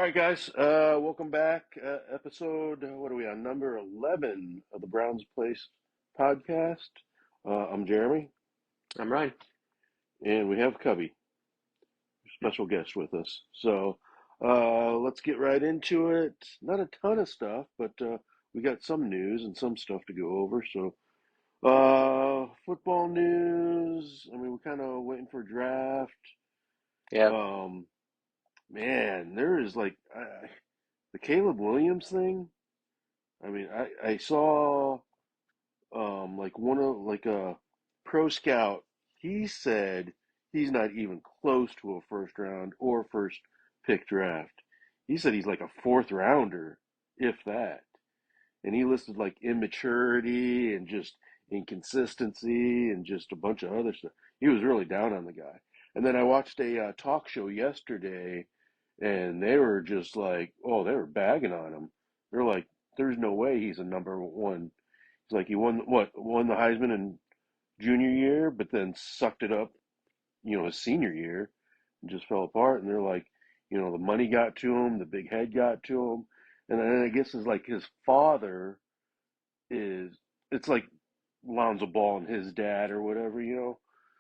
right, guys. Welcome back. Episode, what are we on? Number 11 of the Browns Place podcast. I'm Jeremy, I'm Ryan. and we have Cubby, special guest with us. So let's get right into it. Not a ton of stuff, but we got some news and some stuff to go over. So, football news. I mean, we're kind of waiting for draft. Yeah, Um, Man, there is like the Caleb Williams thing. I mean, I saw like one of like a pro scout. He said he's not even close to a first round or first pick draft. He said he's like a fourth rounder, if that. And he listed like immaturity and just inconsistency and just a bunch of other stuff. He was really down on the guy. And then I watched a talk show yesterday, and they were just like, oh, they were bagging on him. They're like, there's no way he's a number one. It's like he won the Heisman in junior year, but then sucked it up, his senior year, and just fell apart. And they're like, the money got to him, the big head got to him, and then I guess it's like his father is. It's like Lonzo Ball and his dad or whatever.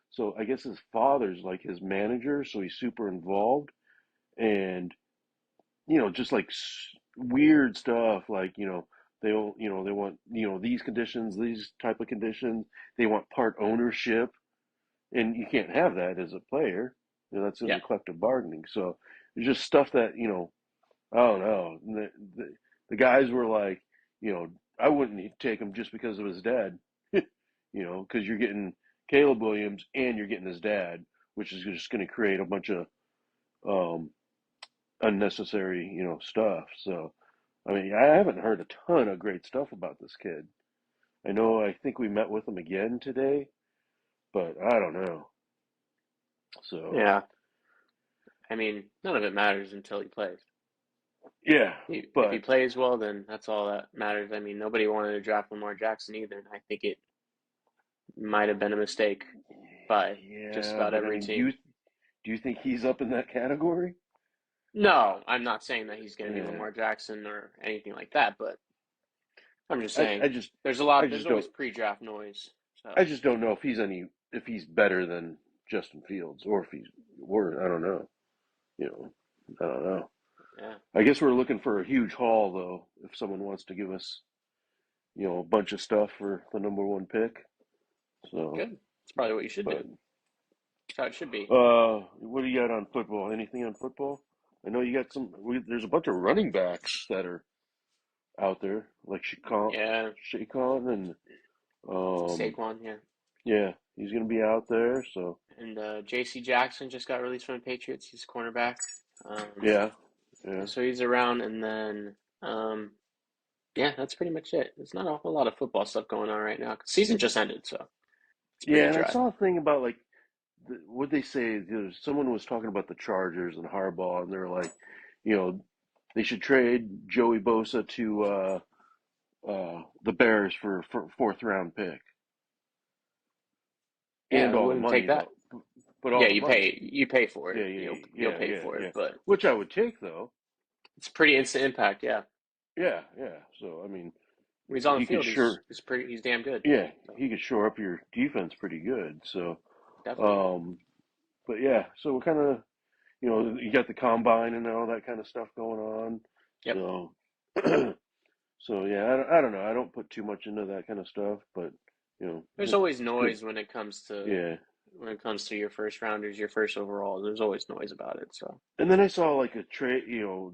So I guess his father's like his manager, so he's super involved, and just like weird stuff, like they want these conditions, these type of conditions. They want part ownership, and you can't have that as a player. That's in yeah. the collective bargaining. So it's just stuff that I don't know. The guys were like, I wouldn't take him just because of his dad, because you're getting Caleb Williams and you're getting his dad, which is just going to create a bunch of um, unnecessary, stuff. So, I mean, I haven't heard a ton of great stuff about this kid. I think we met with him again today, but I don't know. So, Yeah. I mean, none of it matters until he plays. yeah, If he but plays well, then that's all that matters. I mean, nobody wanted to draft Lamar Jackson either, and I think it might have been a mistake by just yeah, about but I every mean, team. do you think he's up in that category? No, I'm not saying that he's going to be Yeah, Lamar Jackson or anything like that, but I'm just I, saying I just, there's always pre-draft noise. I So, just don't know if he's better than Justin Fields, or if he's worse. I don't know. You know, I don't know. yeah, I guess we're looking for a huge haul, though. If someone wants to give us, a bunch of stuff for the number one pick. So, good. That's probably what you should do. but That's how it should be. what do you got on football? Anything on football? I know you got some. There's a bunch of running backs that are out there, like Yeah, Shakon, and um, Saquon, yeah. yeah, he's gonna be out there. So And J.C. Jackson just got released from the Patriots. He's a cornerback. Um, yeah, yeah, so he's around, and then yeah, that's pretty much it. There's not a whole lot of football stuff going on right now. Season just ended, so it's yeah. pretty And I dry. saw a thing about like what they say. Someone was talking about the Chargers and Harbaugh, and they're like, you know, they should trade Joey Bosa to the Bears for fourth round pick Yeah, and who all the wouldn't take money that? though, but all Yeah, the money. you pay for it. Yeah, You'll yeah, you'll yeah, pay yeah, for yeah. it, but Which I would take though. it's pretty instant impact. Yeah, Yeah, yeah. So I mean, when he's on the he could field, sure, he's damn good. yeah, So he could shore up your defense pretty good. So, definitely. um, but yeah, so we're kind of, you got the combine and all that kind of stuff going on. Yep. So, so yeah, I don't know. I don't put too much into that kind of stuff, but There's it's always good. noise Yeah. when it comes to your first rounders, your first overall. There's always noise about it. So And then I saw like a trade,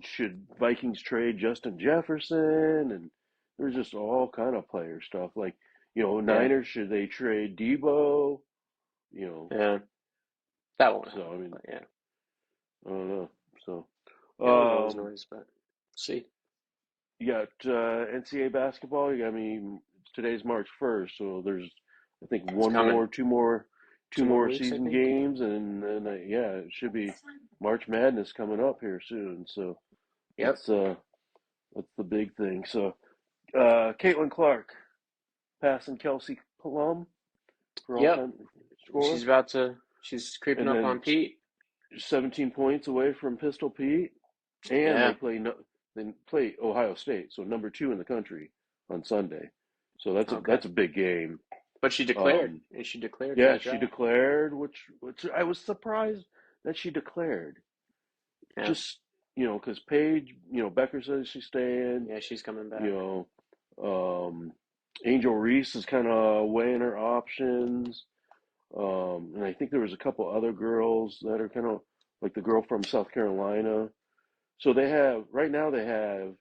should Vikings trade Justin Jefferson? And there's just all kind of player stuff. Like, yeah, Niners, should they trade Debo? You know, yeah, that won't so I happen. mean, But yeah, I don't know. So, yeah, there's always um, noise, but see, you got NCAA basketball. I mean, today's March 1st, so there's I think it's one coming. more, two 2 more more weeks, I season think. games, and then yeah, it should be March Madness coming up here soon. So Yep. that's the big thing. So Caitlin Clark passing Kelsey Plum for all Yep. time score, She's creeping and up then on Pete. 17 points away from Pistol Pete. and Yeah. they play Ohio State, so number two in the country on Sunday. So that's a Okay. big game. But she declared, Um, and she declared for yeah, the she draft. declared, which I was surprised that she declared. Yeah. Just because Paige, Becker says she's staying. Yeah, she's coming You back. Angel Reese is kind of weighing her options. And I think there was a couple other girls that are kind of like the girl from South Carolina. So right now they have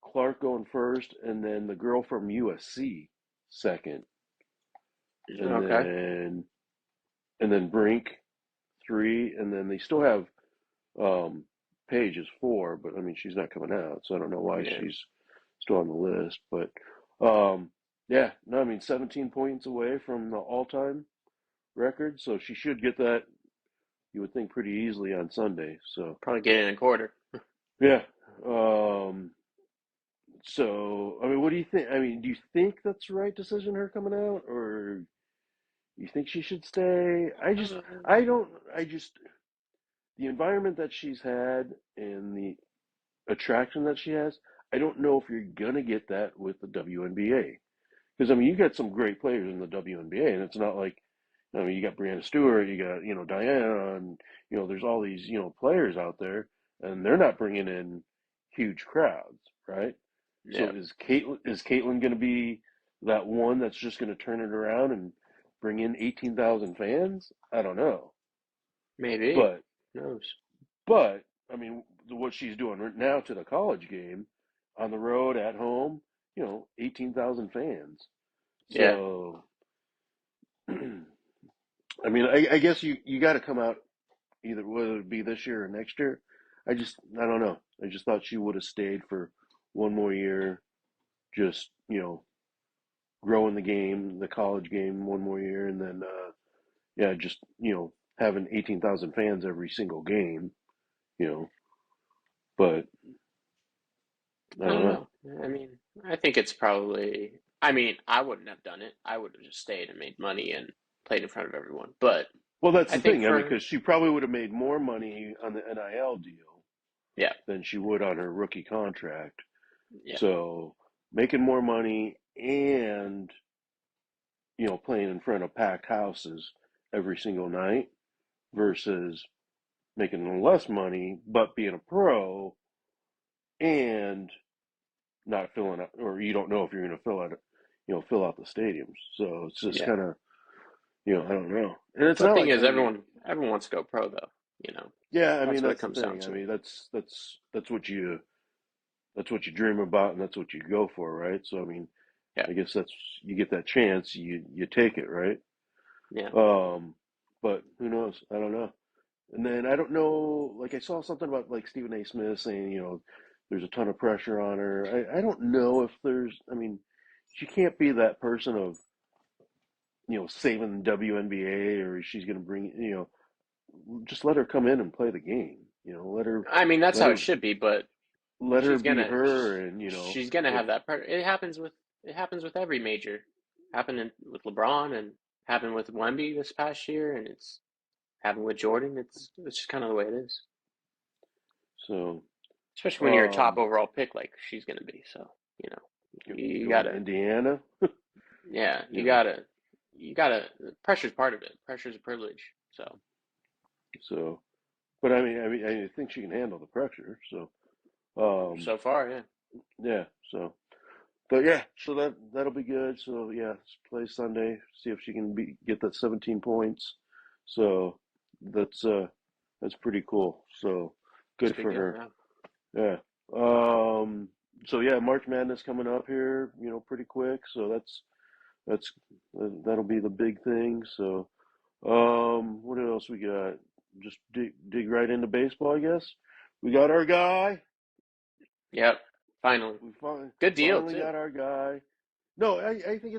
Clark going first, and then the girl from USC second, and Okay. then Brink three, and then they still have um, Paige is four, but I mean she's not coming out, so I don't know why Yeah. she's still on the list. But um, yeah, no, I mean 17 points away from the all-time record, so she should get that. You would think pretty easily on Sunday. So Probably get in a quarter. yeah. So I mean, what do you think? I mean, do you think that's the right decision, her coming out, or you think she should stay? I don't. I just the environment that she's had and the attraction that she has. I don't know if you're gonna get that with the WNBA. Because I mean, you got some great players in the WNBA, and it's not like, I mean, you got Brianna Stewart, you got Diana, and there's all these players out there, and they're not bringing in huge crowds, right? So Yeah. is Caitlin going to be that one that's just going to turn it around and bring in 18,000 fans? I don't know, Maybe. but Who knows? but I mean, what she's doing right now to the college game, on the road, at home, 18,000 fans. Yeah. So I mean, I guess you got to come out either whether it be this year or next year. I don't know. I just thought she would have stayed for one more year, just growing the game, the college game, one more year, and then yeah, just having 18,000 fans every single game, you know. But I I don't don't know. know. I mean, I think it's probably. I mean, I wouldn't have done it. I would have just stayed and made money and played in front of everyone. But Well, that's I the think thing. I mean, for because she probably would have made more money on the NIL deal yeah, than she would on her rookie contract. yeah, So making more money and playing in front of packed houses every single night versus making less money but being a pro and not filling out, or you don't know if you're going to fill out the stadiums. So it's just yeah. kind of, I don't know. And it's But the not thing like, is, I mean, everyone wants to go pro though. You know, yeah, I mean that's what it that's the comes down thing. I to. mean that's what you dream about and that's what you go for, right? So I mean, Yeah, I guess that's you get that chance, you take it, right? yeah. Um, but who knows? I don't know. And then I don't know, like I saw something about like Stephen A. Smith saying, there's a ton of pressure on her. I don't know if I mean, she can't be that person of, saving the WNBA or she's going to bring, just let her come in and play the game. I mean, that's Let how it her, should be. But let her she's be gonna her. And, she's gonna if, have that pressure. It happens with every major. With LeBron and happened with Wemby this past year, and it's happened with Jordan. It's just kind of the way it is. so, Especially when you're a top um, overall pick like she's gonna be. So you know, you going to gotta Indiana, yeah, you know, you gotta. Pressure's part of it. Pressure's a privilege. So so, but I think she can handle the pressure. So, um, so far, yeah, yeah, so. But yeah, so that'll be good. So yeah, play Sunday. See if she can get that 17 points. So that's uh that's pretty cool. So it's a good big for deal. her. Yeah, Yeah. Um. So yeah, March Madness coming up here. Pretty quick. So that's that'll be the big thing. So what else we got? Just dig right into baseball, I guess. We got our guy. yep. Finally, We good deal finally too. got our guy. No, I think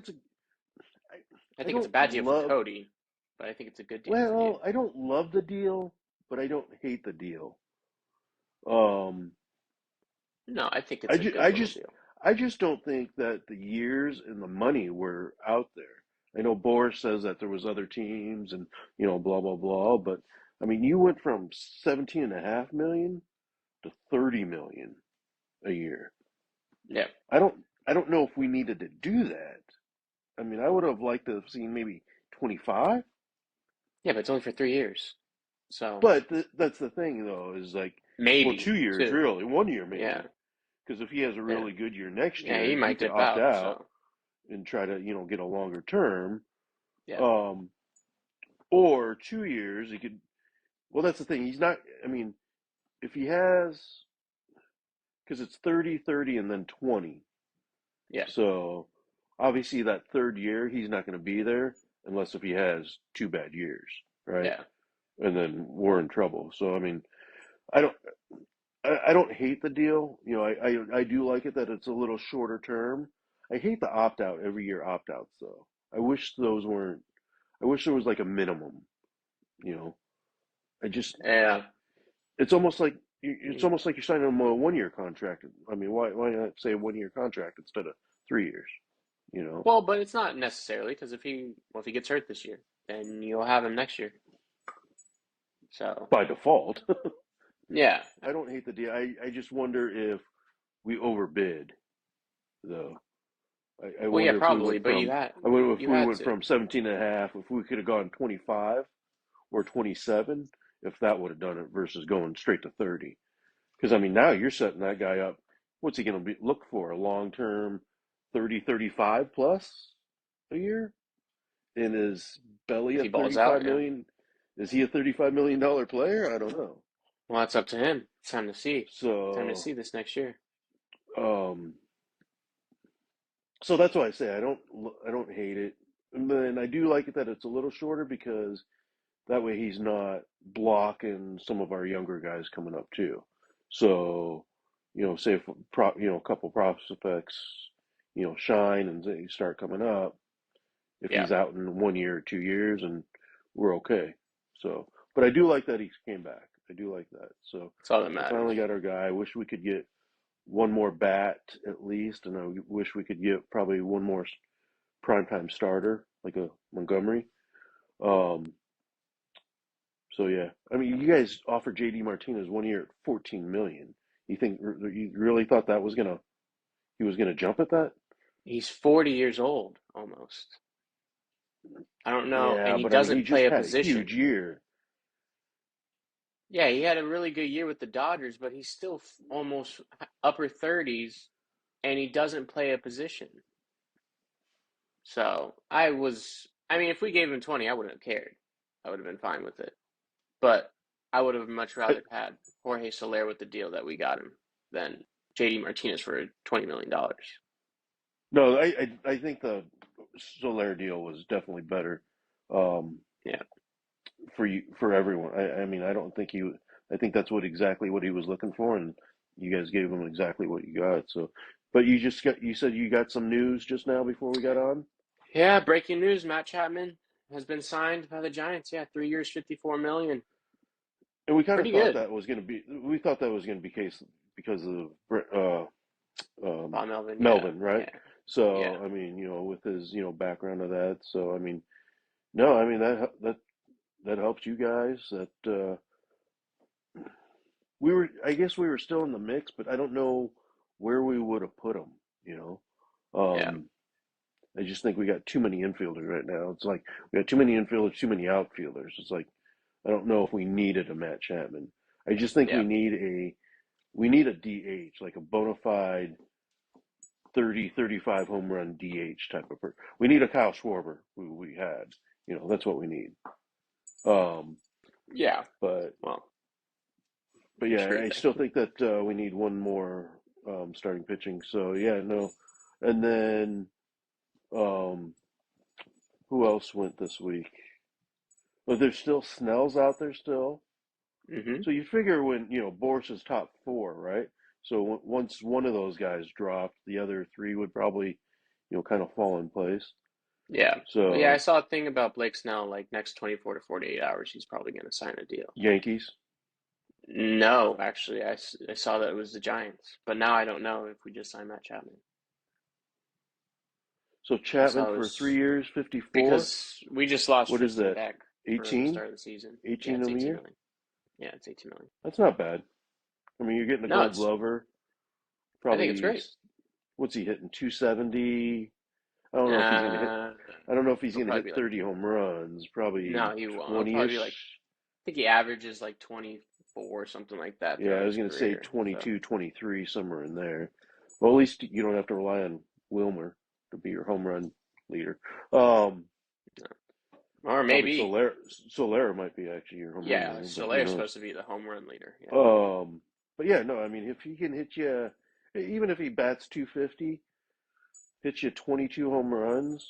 I I think it's a don't bad deal for love. Cody, but I think it's a good deal for you. Well, I don't love the deal, but I don't hate the deal. Um, No, I think I it's a just, good I little just, deal. I just don't think that the years and the money were out there. I know Boris says that there was other teams and blah blah blah, but I mean, you went from 17.5 million to 30 million a year. Yeah. I don't I don't know if we needed to do that. I mean, I would have liked to have seen maybe 25, Yeah, but it's only for 3 years. So but that's the thing though is like, well, maybe 2 years two. really, 1 year Yeah. maybe, because if he has a Yeah. really good year next Yeah, he year, he might could dip opt out. out So and try to get a longer term. yeah. Um, or 2 years, he could. Well, that's the thing. He's not. I mean, if he has, because it's 30, 30, and then 20. Yeah. So obviously that third year he's not going to be there unless if he has two bad years, right? Yeah. And then we're in trouble. So I mean, I don't I don't hate the deal. I do like it that it's a little shorter term. I hate the opt out every year opt outs though. I wish those weren't. I wish there was like a minimum. You know, I just Yeah. it's almost like you're signing him a 1 year contract. I mean, why not say a 1 year contract instead of 3 years? You know, Well, but it's not necessarily because if he gets hurt this year, then you'll have him next year. So by default. yeah. I don't hate the deal. I just wonder if we overbid though. I Well, yeah, wonder if we probably, went but from I wonder if you we had went to. from 17 and a half, if we could have gone 25 or 27, if that would have done it versus going straight to 30. Because I mean, now you're setting that guy up. What's he going to be look for? A long term 30, 35 plus a year? And is Belly If a he balls 35 out, yeah. million? Is he a $35 million player? I don't know. Well, that's up to him. It's time to see. Time to So, see this next year. um, so that's why I say I don't hate it, and I do like it that it's a little shorter because that way he's not blocking some of our younger guys coming up too. So, say if a couple prospects, shine and they start coming up, if Yeah. he's out in 1 year or 2 years, and we're okay. So, but I do like that he came back. I do like that. So That's all that we matters. finally got our guy. I wish we could get one more bat at least, and I wish we could get probably one more primetime starter like a Montgomery. Um, so yeah, I mean, you guys offered JD Martinez 1 year at 14 million. You really thought that was gonna he was gonna jump at that? He's 40 years old almost. I don't know, and Yeah, he but I mean, he doesn't play just a had a huge position. year. Yeah, he had a really good year with the Dodgers, but he's still almost upper 30s, and he doesn't play a position. So I mean, if we gave him 20, I wouldn't have cared. I would have been fine with it. But I would have much I, rather had Jorge Soler with the deal that we got him than JD Martinez for $20 million. no, I think the Soler deal was definitely better. Um, Yeah, for everyone. I mean, I don't think he. I think that's exactly what he was looking for, and you guys gave him exactly what you got. So, but you said you got some news just now before we got on, yeah. Breaking news: Matt Chapman has been signed by the Giants. Yeah, 3 years, 54 million. and we kind of Pretty thought good. that was going to be. We thought that was going to be case because of Bob Melvin. Yeah, Melvin, right? yeah, yeah, So, I mean, with his background of that. So, I mean, no, I mean that helps you guys. That we were, I guess we were still in the mix, but I don't know where we would have put him. You know, yeah, I just think we got too many infielders right now. It's like we got too many infielders, too many outfielders. It's like I don't know if we needed a Matt Chapman. I just think yeah, we need a DH, like a bona fide 30, 35 home run DH type of person. We need a Kyle Schwarber who we had. That's what we need. Um, yeah. but Well, but you're yeah, screwed I then. still think that we need one more starting pitching. So yeah, no, and then um, who else went this week? But there's still Snell's out there still. Hmm. So you figure when Boris is top four, right? So once one of those guys dropped, the other three would probably kind of fall in place. Yeah. Well, yeah, I So saw a thing about Blake Snell, like next 24 to 48 hours, he's probably going to sign a deal. Yankees. No, actually, I saw that it was the Giants, but now I don't know if we just signed Matt Chapman. So I Chapman saw it for was 3 years, 54. because we just lost What is Tristan that? Beck for the 18? start of the season. Yeah, 18 it's of a 18 year? million. Yeah, it's 18 million. That's not bad. I mean, you're getting a No, Gold it's. Glover. I think it's Probably, great. what's he hitting? 270. I don't know if he's gonna hit. Uh, I don't know if he's He'll gonna probably hit be like. 30 home runs. Probably No, he won't. It'll probably be like. 20-ish. I think he averages like 24 or something like that Yeah, I throughout was his gonna say career. So 22, 23, somewhere in there. Well, at least you don't have to rely on Wilmer to be your home run leader. Um, or Probably maybe. Solera might be actually your home run Yeah, leader, but who Solaire's knows? supposed to be the home run leader. Yeah. Um, but yeah, no, I mean, if he can hit you, even if he bats 250, hits you 22 home runs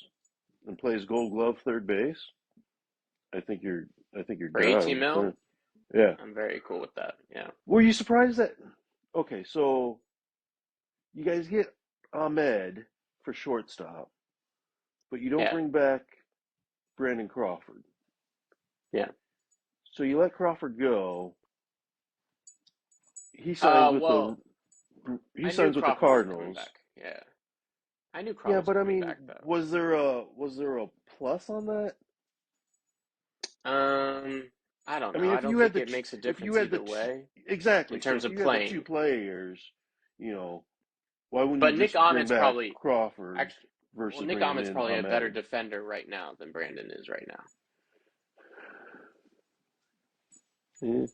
and plays Gold Glove third base, I think you're, I think you're For 18 done. mil, Yeah. I'm very cool with that. Yeah. Were you surprised that? Okay, so you guys get Ahmed for shortstop, but you don't Yeah. bring back Brandon Crawford. Yeah. So you let Crawford go. He signs with the Well, he I knew signs with the Crawford was coming Cardinals. back. Yeah. I knew Yeah, Crawford was but I coming mean, back though. was there a plus on that? Um, I don't I know. mean, I if don't you had think the it makes a if you difference had the either way in exactly, so terms if of you had the two playing. players, you know, why wouldn't you But Nick just bring Ahmed's back probably Crawford actually well, versus Nick bringing Ahmed's in probably a better Ahmed? defender right now than Brandon is right now. Yeah,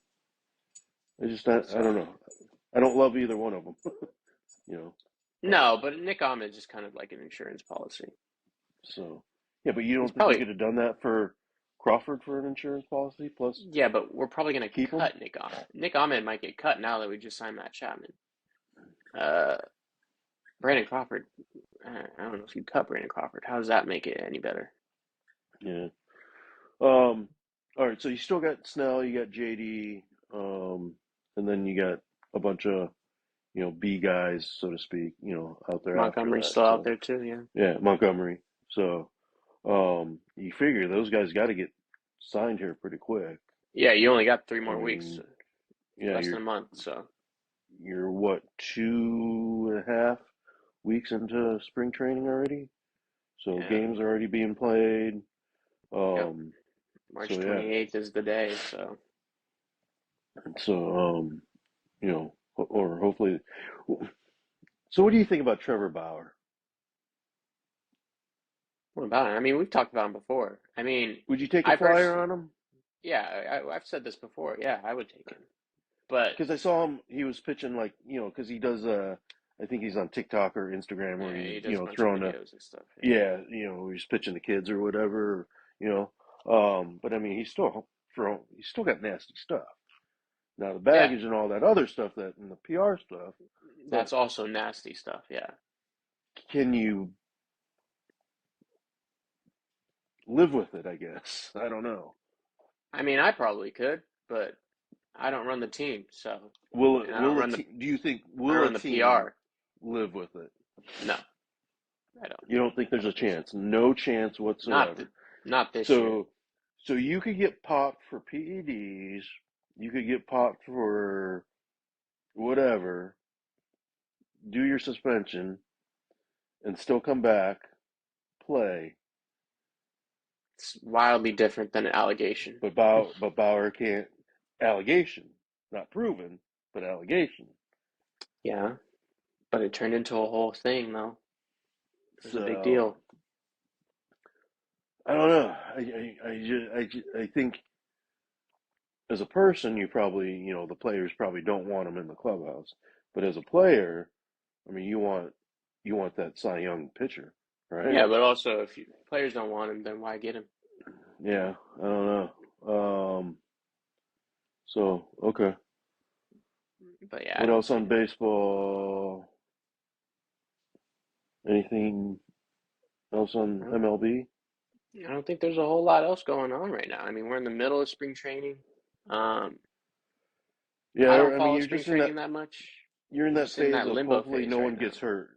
I don't So know. I don't love either one of them, you know. But no, but Nick Ahmed is just kind of like an insurance policy. so yeah, but you He's don't think you probably could have done that for Crawford for an insurance policy plus yeah, but we're probably gonna keep him? cut Nick Ahmed. Nick Ahmed might get cut now that we just signed Matt Chapman. Uh, Brandon Crawford. I don't know if you cut Brandon Crawford. How does that make it any better? Yeah. Um. All right. So you still got Snell, you got JD, and then you got a bunch of B guys, so to speak, out there after Montgomery's that. still out So there too. Yeah. yeah, Montgomery. So you figure those guys got to get signed here pretty quick. Yeah, you only got three I more weeks, mean, yeah, less than a month. So you're what 2.5 weeks into spring training already. So yeah. games are already being played. Yep. Um, March so yeah, 28th is the day. So so or hopefully. So what do you think about Trevor Bauer? what about it? I mean, we've talked about him before. I mean, Would you take a I flyer personally, on him? yeah, I've said this before. Yeah, I would take him. But Because I saw him, he was pitching like, because he does, I think he's on TikTok or Instagram where yeah, he's, he does a bunch of throwing a, videos and stuff. Yeah. yeah, he's pitching the kids or whatever, you know. But I mean, he's still got nasty stuff. Now the Yeah, baggage and all that other stuff and the PR stuff, but that's also nasty stuff. Yeah. can you live with it? I guess I don't know. I mean, I probably could, but I don't run the team, so and Will a team? Do you think I don't will a run the team PR. live with it? No, I don't. You don't think I there's a don't think so. chance? No chance Not whatsoever. th not this year. So, so you could get popped for PEDs, you could get popped for whatever, do your suspension, and still come back, play. It's wildly different than an allegation. But Bauer can't. Allegation, not proven, but allegation. Yeah, but it turned into a whole thing, though. It was a big So deal. I don't know. I think as a person, you probably, the players probably don't want him in the clubhouse. But as a player, I mean, you want that Cy Young pitcher, right? Yeah, but also if players don't want him, then why get him? Yeah, I don't know. So okay. But yeah, I What don't else see on him. baseball? Anything else on I don't, MLB? I don't think there's a whole lot else going on right now. I mean, we're in the middle of spring training. Um, I Yeah, don't I mean, follow spring training that much. you're in I'm that just in phase that of limbo hopefully phase no right one now. gets hurt.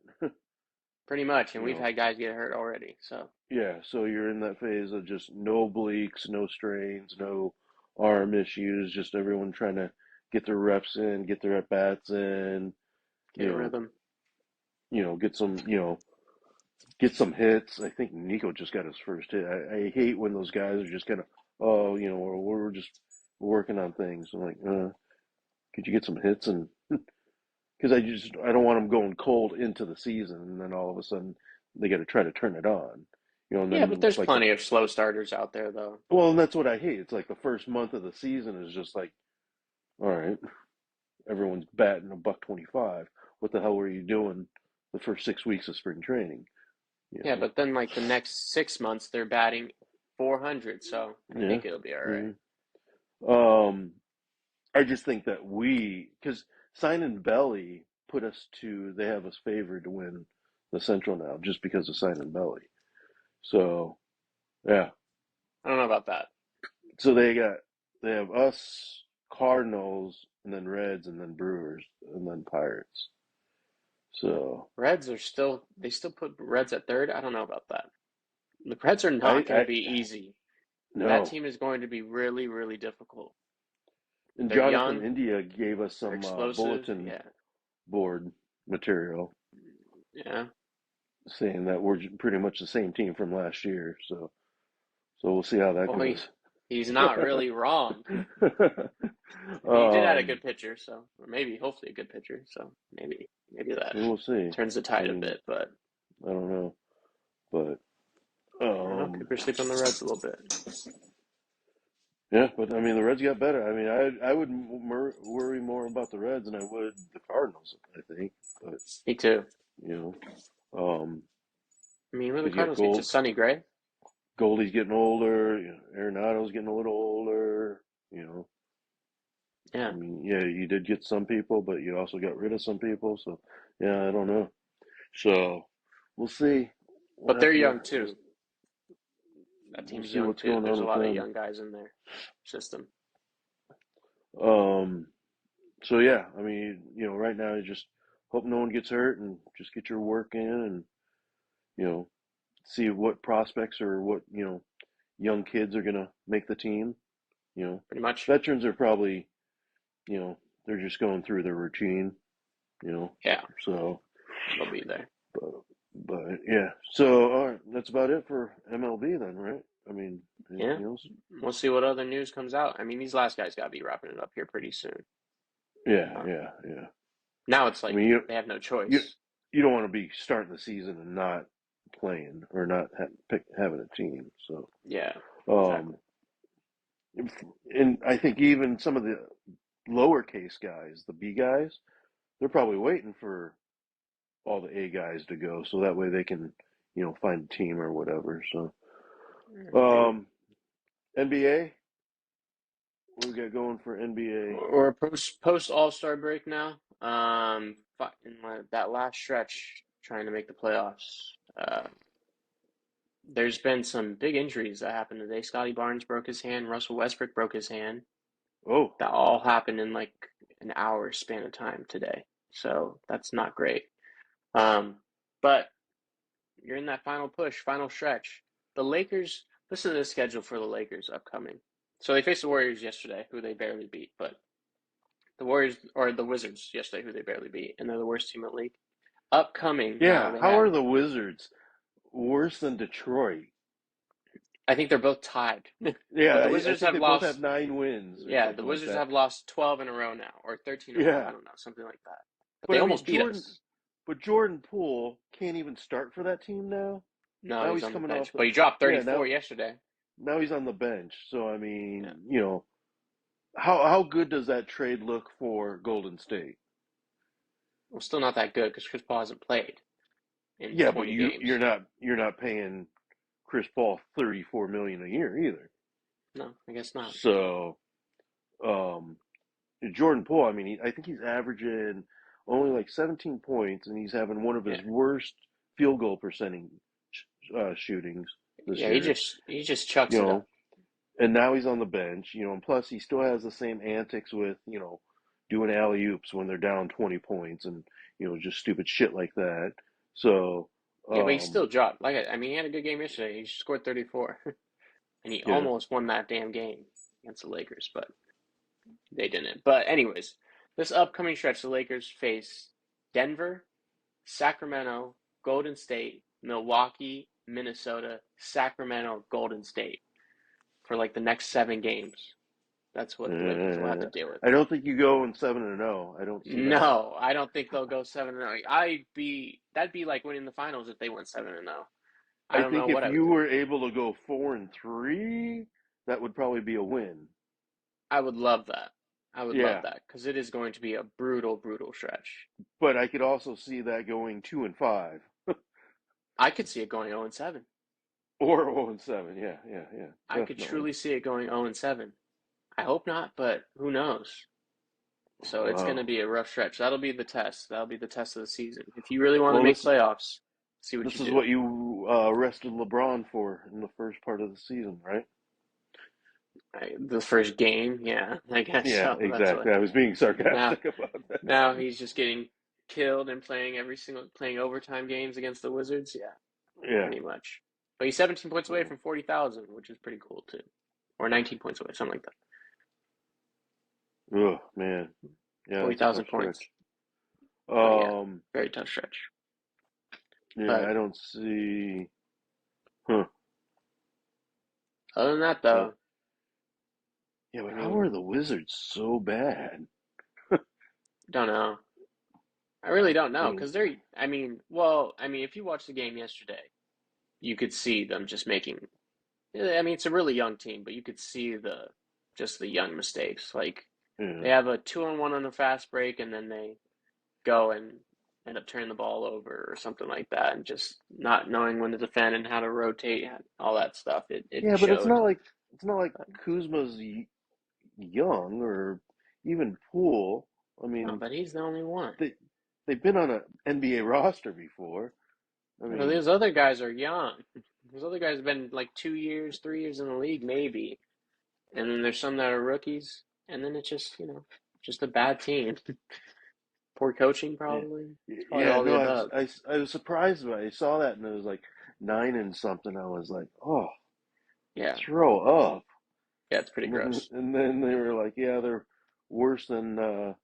Pretty much, and You we've know, had guys get hurt already. So yeah. So you're in that phase of just no obliques, no strains, no arm issues. Just everyone trying to get their reps in, get their at bats in. get You a know, rhythm. get some. Get some hits. I think Nico just got his first hit. I hate when those guys are just kind of, oh, we're just working on things. I'm like, Could you get some hits and because I don't want them going cold into the season and then all of a sudden they got to try to turn it on, and Yeah, but then there's like the plenty of slow starters out there, though. well, and that's what I hate. It's like the first month of the season is just like, all right, everyone's batting a buck 25. What the hell were you doing the first 6 weeks of spring training? You Yeah, know? but then like the next 6 months, they're batting 400, so I Yeah. think it'll be all right. Yeah. Um, I just think that because Simon Belly put us to, they have us favored to win the Central now just because of Simon Belly. So, yeah. I don't know about that. So they have us, Cardinals, and then Reds, and then Brewers, and then Pirates. So, Reds are still, they still put Reds at third. I don't know about that. The Reds are not going to I, be easy. That no. team is going to be really, really difficult. And They're Jonathan young, India gave us they're some explosive. bulletin Yeah, board material yeah. saying that we're pretty much the same team from last year. So we'll see how that Well, goes. he's not really wrong. I mean, he did add a um, good pitcher, so or maybe, hopefully, a good pitcher. So maybe that we'll see. turns the I tide a mean, bit. But I don't know, but I don't know. People are sleeping on the Reds a little bit. yeah. But I mean, the Reds got better. I mean, I would worry more about the Reds than I would the Cardinals. I think, but Me too. you um, I mean, what do the because you got Cardinals get? Just Sonny Gray? Goldie's getting older. Arenado's getting a little older. You know, I Yeah, mean, yeah, you did get some people, but you also got rid of some people. So, yeah, I don't know. So, we'll see. We'll but they're have to young too. That we'll team's see young what's too. going There's on a with lot of them. young guys in their system. Um, so yeah, I mean, right now you just hope no one gets hurt and just get your work in and you know see what prospects or what young kids are gonna make the team. You know, Pretty much. veterans are probably you know they're just going through their routine. You know, Yeah, so. they'll be there. But, but yeah. So all right, that's about it for MLB then, right? I mean, Yeah, anything else? we'll see what other news comes out. I mean, these last guys got to be wrapping it up here pretty soon. Yeah, Um, yeah, yeah. now it's I like mean, they have no you choice. you don't want to be starting the season and not playing or not having a team. So, Yeah, um, exactly. and I think even some of the lowercase guys, the B guys, they're probably waiting for all the A guys to go, so that way they can, find a team or whatever. So, Yeah, maybe. um, NBA, what we got going for NBA? Or post All Star break now. In that last stretch, trying to make the playoffs. There's been some big injuries that happened today. Scotty Barnes broke his hand. Russell Westbrook broke his hand. Oh, That all happened in like an hour span of time today. So that's not great. But you're in that final push, final stretch. The Lakers, listen to the schedule for the Lakers upcoming. So they faced the Warriors yesterday, who they barely beat, but the Warriors or the Wizards yesterday, who they barely beat, and they're the worst team in the league. Upcoming now, yeah. they How have. are the Wizards worse than Detroit? I think they're both tied, Yeah, but the I Wizards think have they both have lost. 9 wins or Yeah, the something like Wizards that. have lost 12 in a row now, or 13 in a row. I Yeah, don't know, something like that. But but they I mean almost beat us. Jordan Poole can't even start for that team now. No, Now he's he's on the coming bench, off. but he dropped Yeah, 34 yesterday. now he's on the bench. So I Yeah, mean, how good does that trade look for Golden State? well, still not that good because Chris Paul hasn't played in Yeah, but 20 you're games. not paying Chris Paul 34 million a year either. No, I guess not. So um, Jordan Poole, I mean, I think he's averaging only like 17 points, and he's having one of Yeah, his worst field goal percentage shootings this yeah, he year. just he just You chucks it up. know, and now he's on the bench. And plus he still has the same antics with doing alley oops when they're down 20 points, and just stupid shit like that. So, Yeah, but he um, still dropped. Like I mean, he had a good game yesterday. He scored 34, and he yeah, almost won that damn game against the Lakers, but they didn't. But anyways, this upcoming stretch, the Lakers face Denver, Sacramento, Golden State, Milwaukee, Minnesota, Sacramento, Golden State for like the next 7 games. That's what the Lakers will have to Uh, deal with. I don't think you go in 7-0. I don't see that. No, I don't think they'll go 7-0. That'd be like winning the finals if they went 7-0. I I don't know think what if I would you do. were able to go 4-3, that would probably be a win. I would love that. I would love Yeah, that because it is going to be a brutal, brutal stretch. but I could also see that going 2-5 I could see it going 0-7. or 0-7. Yeah, yeah, yeah, I could definitely. truly see it going 0-7. I hope not, but who knows? So it's going to Wow. be a rough stretch. That'll be the test. That'll be the test of the season. If you really want to Well, make playoffs, see what this you is do. what you rested LeBron for in the first part of the season, right? The first game, yeah, I guess Yeah, so. That's what. exactly. I was being Now, sarcastic about that. now he's just getting killed and playing overtime games against the Wizards. Yeah, Yeah. pretty much. But he's 17 points away So, from 40,000, which is pretty cool too, or 19 points away, something like that. oh man, yeah, that's a tough 40,000 stretch. points. But yeah, Um, very tough stretch. yeah, But I don't see. Huh. other than that, Uh, though, yeah, I but how mean, are the Wizards so bad? don't know. I really don't I know mean, because they're. I mean, well, I mean, if you watch the game yesterday, you could see them just making. I mean, it's a really young team, but you could see the young mistakes. Like yeah, they have a 2-on-1 on a fast break, and then they go and end up turning the ball over or something like that, and just not knowing when to defend and how to rotate, all that stuff. It yeah, but showed. it's not like But, Kuzma's young or even Poole. I no, mean, but he's the only one. they they've been on an NBA roster before. I Well, mean, these other guys are young. Those other guys have been like 2 years, 3 years in the league, maybe. And then there's some that are rookies. And then it's just, just a bad team. Poor coaching, yeah, probably. It's probably yeah. all the No, above. I was surprised when I saw that and it was like 9 and something. I was like, oh, Yeah. throw up. Yeah, it's pretty And then gross. they were like, yeah, they're worse than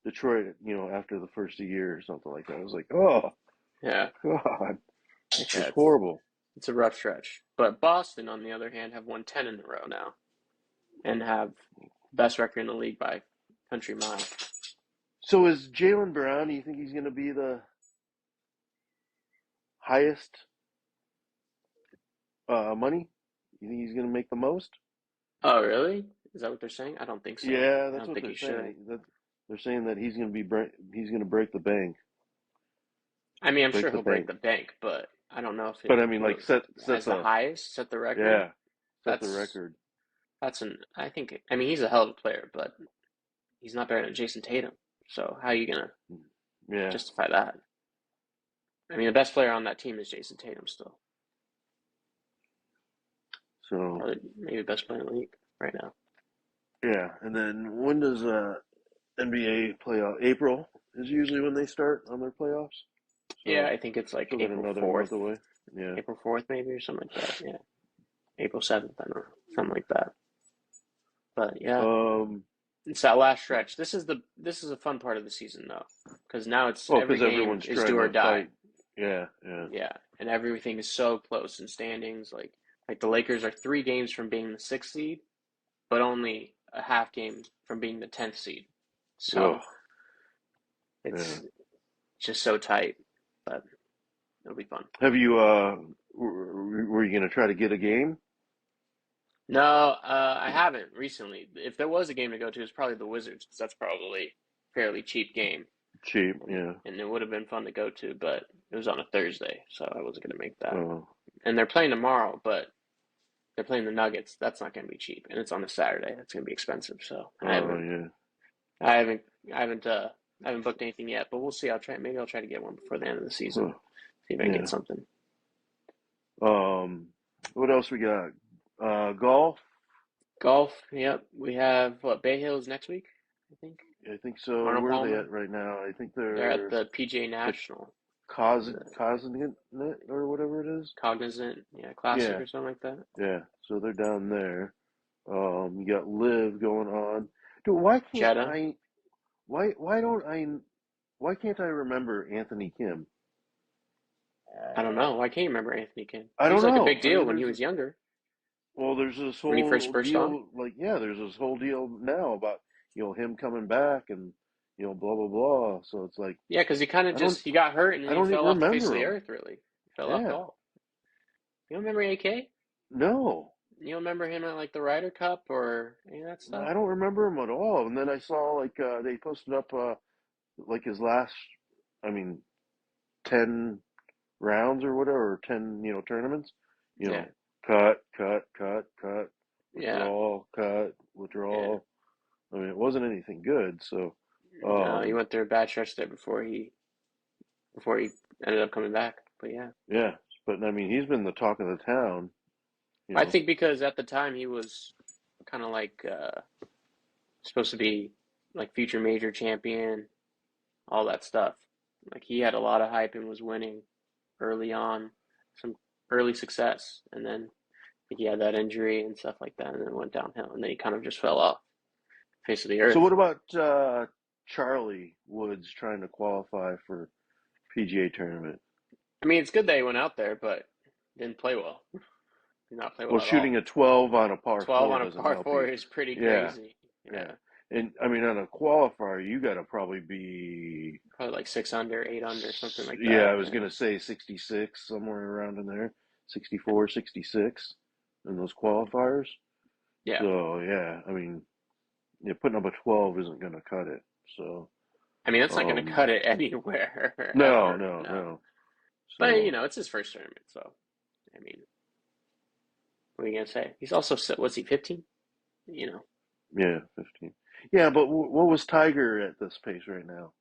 Detroit, after the first year or something like that. I was like, oh Yeah. God, this Yeah, is horrible. it's a rough stretch. But Boston, on the other hand, have won 10 in a row now and have best record in the league by country mile. So is Jalen Brown? Do you think he's going to be the highest money? You think he's going to make the most? Oh, really? Is that what they're saying? I don't think so. Yeah, I that's don't what think they're he should. saying. That they're saying that he's going to break the bank, I mean, I'm break sure the he'll break bank. the bank, but I don't know if But it I mean, like will set as the the highest, set the record. yeah, set the That's record. I think I mean he's a hell of a player, but he's not better than Jason Tatum. So how are you gonna Yeah. justify that? I mean the best player on that team is Jason Tatum still. So Probably maybe the best player in the league right now. yeah, and then when does NBA playoff? April is usually when they start on their playoffs. Yeah, So I think it's like still got April another month 4th. away. Yeah. April 4th maybe or something like that. Yeah. April 7th, I don't know. Something like that. But yeah, Um. it's that last stretch. This is a fun part of the season though. Because now it's Well, every because game everyone's is trying do or to die. fight. Yeah. Yeah. Yeah, and everything is so close in standings. Like the Lakers are 3 games from being the sixth seed, but only a half game from being the 10th seed. Oh. So Yeah. it's just so tight, but it'll be fun. Have you? Were you gonna try to get a game? No, I haven't recently. If there was a game to go to, it's probably the Wizards because that's probably a fairly cheap game, Cheap. and, Yeah. and it would have been fun to go to, but it was on a Thursday, so I wasn't gonna make that. Oh. And they're playing tomorrow, but they're playing the Nuggets. That's not going to be cheap, and it's on a Saturday. That's going to be expensive. So Oh yeah. I haven't, I haven't, I haven't booked anything yet. But we'll see. I'll try. Maybe I'll try to get one before the end of the season. Huh. See if I can get Yeah. something. What else we got? Golf. Golf. Yep. We have what Bay Hills next week. I think I think so. Arnold Where are they Palmer. at right now? I think They're at they're the PGA the National, Cognizant or whatever it is. Cognizant, yeah, Classic Yeah. or something like that. Yeah. So they're down there. You got Live going on. Dude, why can't Jeddah. I? Why don't I? Why can't I remember Anthony Kim? I don't know. I can't remember Anthony Kim. I He was don't like a big know. I deal mean, when he was younger. Well, there's this when he first whole burst on. deal, like, yeah, there's this whole deal now about, him coming back and, blah, blah, blah. So it's like, Yeah, because he kind of I don't, just he got hurt and then I he don't even fell off the face of remember the him. earth. Really, he fell off Yeah. golf. You don't remember AK? No, You don't remember him at like the Ryder Cup or any of that stuff? I don't remember him at all. And then I saw, like, they posted up, like his last, I mean, 10 rounds or whatever, or 10, tournaments, you Yeah, know, cut, cut, cut, cut, yeah, withdrawal, cut, yeah. withdrawal. I mean, it wasn't anything good. So, No, he um, went through a bad stretch there before he ended up coming back. But yeah, yeah, but I mean, he's been the talk of the town, you I know. think because at the time he was kind of like supposed to be like future major champion, all that stuff. Like he had a lot of hype and was winning early on, some early success, and then he had that injury and stuff like that, and then it went downhill, and then he kind of just fell off the face of the So earth. what about Charlie Woods trying to qualify for PGA tournament? I mean, it's good that he went out there, but didn't play well. Did not play Well, well at shooting all. a 12 on a par 12 4 on a doesn't par help four you. is pretty Yeah, crazy. yeah. Yeah, And I mean, on a qualifier, you got to probably be, probably like 6 under, 8 under, something like yeah, that. I was Yeah, gonna say 66, somewhere around in there, 64, 66 in those qualifiers. yeah. So yeah, I mean, yeah, putting up a 12 isn't gonna cut it. So, I mean, that's not going to um, cut it anywhere no, ever. no, No, no. but So it's his first tournament, so I mean, what are you gonna say? He's also was he 15? You know, yeah, 15. Yeah, but what was Tiger at this pace right now?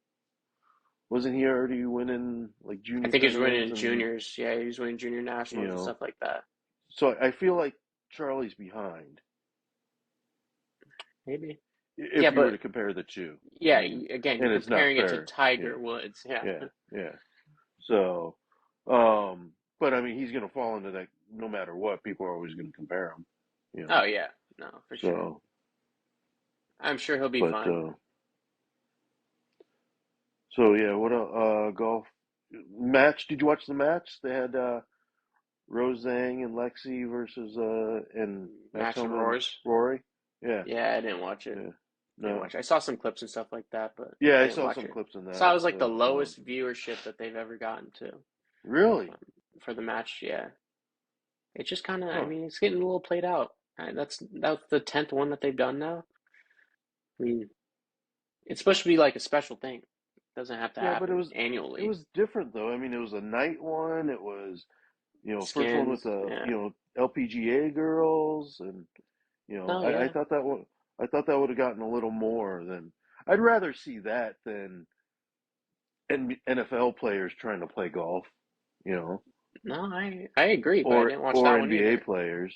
Wasn't he already winning like I junior think he's winning tournaments in and juniors. Yeah, he's winning junior you nationals and know? stuff like that. So I feel like Charlie's behind Maybe. Yeah, if you were to but compare the two. I yeah, mean, again, you're and it's not comparing it to fair. Tiger Yeah, Woods. Yeah. yeah, yeah. So, but I mean, he's going to fall into that no matter what. People are always going to compare him, you Oh know. yeah, no, for sure. So, I'm sure he'll be but fine. so yeah. What a golf match? Did you watch the match? They had Rose Zhang and Lexi versus and Max Match of Homa and Roars. Rory. Yeah, Yeah, I didn't watch it. yeah. Didn't No. watch it. I saw some clips and stuff like that, but Yeah, I I didn't saw watch some it. clips in So I that. was like the So, lowest viewership that they've ever gotten to really? um, for the match. Yeah, it just kind of. I Huh. mean, it's getting a little played out. That's the 10th one that they've done now. I mean, it's supposed to be like a special thing. It doesn't have to Yeah, but happen it annually. was different though. I mean, it was a night one. It was, first one with Skins. the, Yeah. LPGA girls, and Oh I yeah. thought I thought that would have gotten a little more than. I'd rather see that than NFL players trying to play golf, you know, No, I agree, but I didn't watch or that one NBA either. players,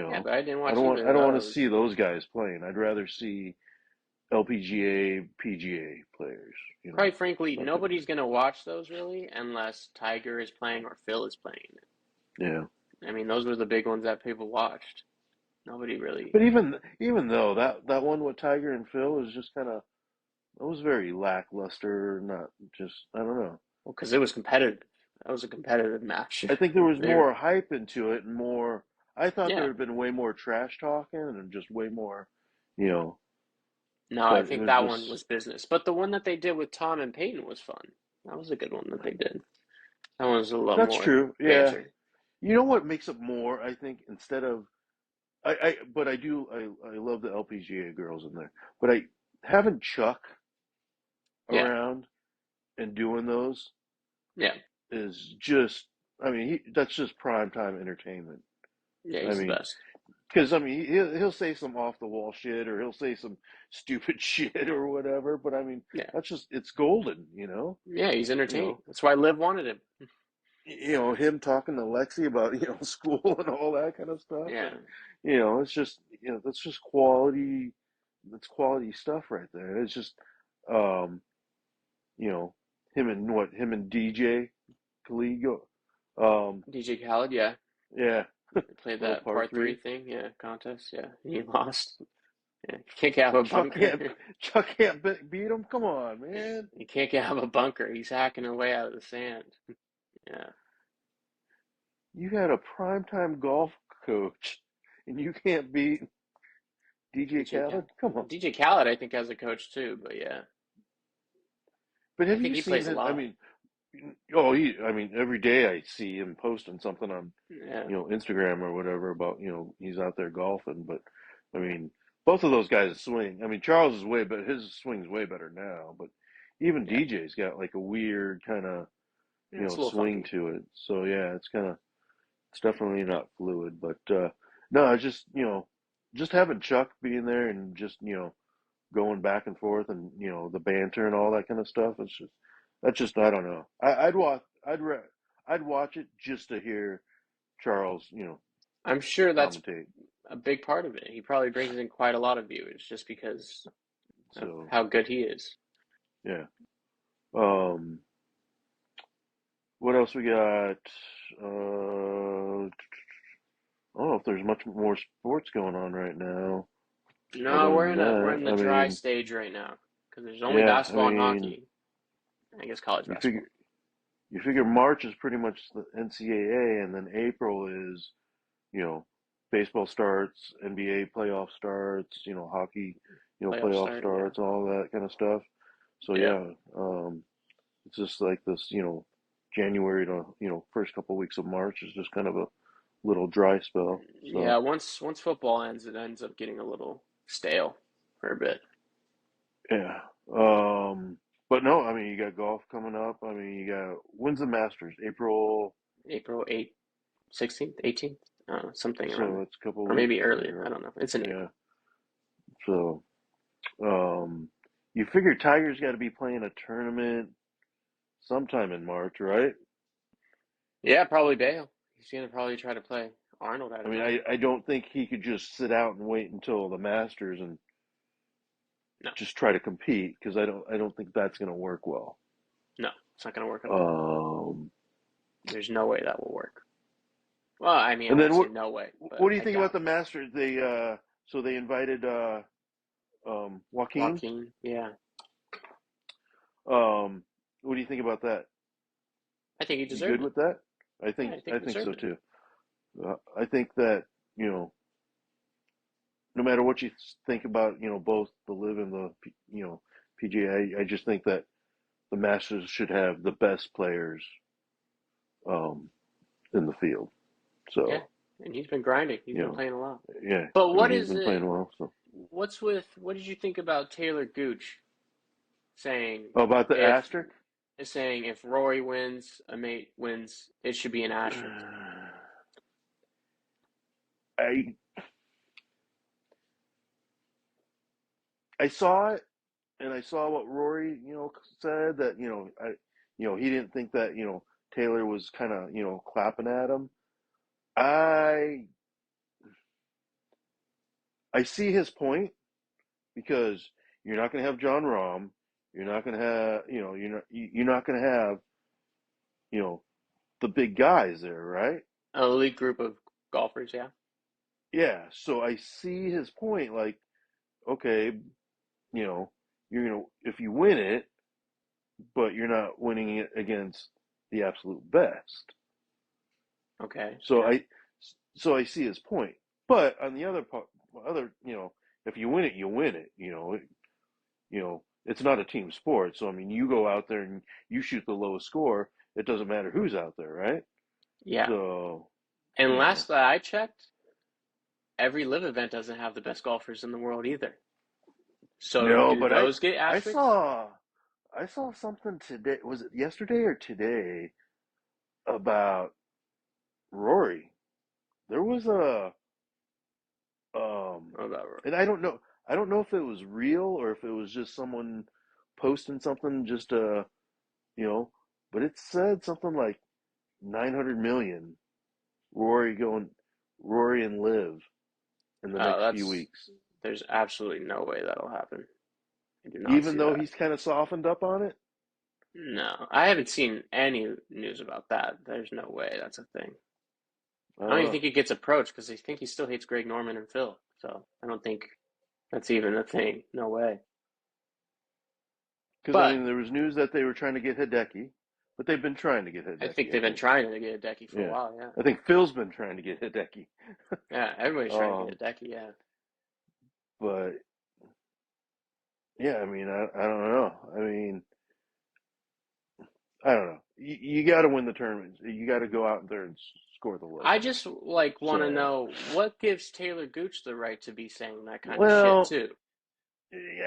Yeah, but I didn't watch I either of don't want to see those. those guys playing. I'd rather see LPGA, PGA players, Quite frankly, that type of nobody's gonna watch those really unless Tiger is playing or Phil is playing. yeah. I mean, those were the big ones that people watched. Nobody really, But even though that one with Tiger and Phil is just kind of it was very lackluster. Not just I don't know. well, because it was competitive. That was a competitive match. I think there was They were, more hype into it and more. I thought there yeah. had been way more trash talking and just way more, you know. No, I But it think was that one just was business. But the one that they did with Tom and Peyton was fun. That was a good one that they did. That one was a little that's more true. Yeah, banter. you know what makes it more? I think instead of I but I do I love the LPGA girls in there. But I having Chuck Yeah, around and doing those yeah, is just I mean that's just prime time entertainment. yeah. I He's the mean, best. because I mean he'll say some off the wall shit or he'll say some stupid shit or whatever, but I mean Yeah, that's just it's golden, yeah. He's you entertaining. know, That's why Liv wanted him. him talking to Lexi about school and all that kind of stuff, Yeah, and it's just that's just quality, that's quality stuff right there. It's just um you know him and DJ Khalid, DJ Khaled. Yeah, yeah, they played little that par par three three. thing. Yeah, contest. Yeah, he lost. Yeah, you can't get out of a Chuck can't bunker. Chuck can't beat him. Come on, man. You can't get out of a bunker. He's hacking away out of the sand. Yeah, You had a primetime golf coach and you can't beat DJ DJ Khaled? Khaled. Come on. DJ Khaled, I think, has a coach too, but yeah, But I have think you he seen plays a his? I lot. mean, oh, I mean, every day I see him posting something on, Yeah, Instagram or whatever about, he's out there golfing. But I mean, both of those guys swing. I mean, Charles is way, but his swing's way better now. But even yeah, DJ's got like a weird kind of, yeah. It's a little swing funky. to it. So yeah, it's definitely not fluid. But no, it's just, just having Chuck being there and just, going back and forth and the banter and all that kind of stuff. It's just that's just I don't know. I'd watch it just to hear Charles I'm sure that's commentate. a big part of it. He probably brings in quite a lot of viewers just because of So how good he is. yeah. Um, what else we got? I don't know if there's much more sports going on right now. No, Other we're than in a we're that, in the I dry mean, stage right now because there's only yeah. I basketball and mean, hockey. I guess college you basketball. figure you figure March is pretty much the NCAA, and then April is you know, baseball starts, NBA playoff starts, hockey, Playoff playoff start, yeah. starts, all that kind of stuff. So Yep. yeah, it's just like this, January to, first couple weeks of March is just kind of a little dry spell. Yeah, So once football ends, it ends up getting a little stale for a bit. yeah. But no, I mean, you got golf coming up. I mean, when's the Masters? April, April 8th, 16th, 18th, something around so there. it's a couple Or weeks maybe earlier. I there. don't know. It's in Yeah. April. So, um, you figure Tiger's got to be playing a tournament sometime in March, right? Yeah, probably Bale. He's gonna probably try to play Arnold, I'd I mean, imagine. I don't think he could just sit out and wait until the Masters and No, just try to compete because I don't think that's going to work well. no, it's not gonna work at all. Um, There's no way that will work. Well, I mean, I and won't then say no way, what but do you I think about doubt the it. Masters? So they invited Joaquin. Joaquin, yeah, What do you think about that? I think he You deserved good it. with that? Yeah, I think I he think so deserved it. too. I think that no matter what you think about both the Live and the PGA, I just think that the Masters should have the best players um, in the field. Yeah, So, and he's been grinding. He's you been know, playing a lot. yeah, But I mean, what he's is been it? playing well. So, What did you think about Taylor Gooch saying oh, about the if asterisk, if Rory wins, a mate wins, it should be an asterisk? I I saw it and I saw what Rory, said that he didn't think that Taylor was kind of clapping at him. I I see his point because you're not going to have John Rahm, you're not going to have you're not going to have you know the big guys there, right? An elite group of golfers, yeah. Yeah, so I see his point. Like, okay, you're gonna if you win it, but you're not winning it against the absolute best. Okay, So yeah. I see his point. But on the other part, if you win it, you win it. It's not a team sport. So I mean, you go out there and you shoot the lowest score. It doesn't matter who's out there, right? Yeah. So, And you know, last that I checked, every live event doesn't have the best golfers in the world either. So no, do but I those get I asterisks? saw I saw something today. Was it yesterday or today about Rory? There was um, What about Rory? and I don't know. I don't know if it was real or if it was just someone posting something just you know, but it said something like 900 million Rory going Rory and Live in the Oh, next few that's weeks. there's absolutely no way that'll happen. I do not Even see though that. he's kind of softened up on it. No, I haven't seen any news about that. There's no way that's a thing. I I don't don't even know. think he gets approached because I think he still hates Greg Norman and Phil. So I don't think that's even a thing. No way. Because I But mean, there was news that they were trying to get Hideki. but they've been trying to get I think Hideki, I they've been think. trying to get Hideki for a Yeah, while. Yeah, I think Phil's been trying to get Hideki. yeah. Everybody's trying to Um, get Hideki. Yeah. but yeah, I mean, I don't know. I mean, I don't know. You got to win the tournament. You got to go out there and score the I looks. just like want to So, know what gives Taylor Gooch the right to be saying that kind of shit well, too,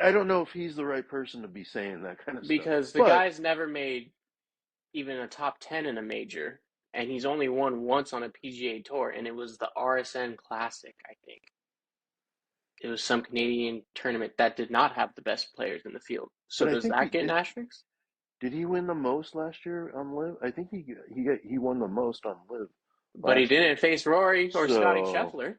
I don't know if he's the right person to be saying that kind of stuff. because the But guy's never made even a top 10 in a major, and he's only won once on a PGA Tour, and it was the RSN Classic, I think. It was some Canadian tournament that did not have the best players in the field. So but I does think he that get an did. asterisk? Did he win the most last year on Live? I think he won the most on Live But he last year. didn't face Rory or Scotty So Scheffler.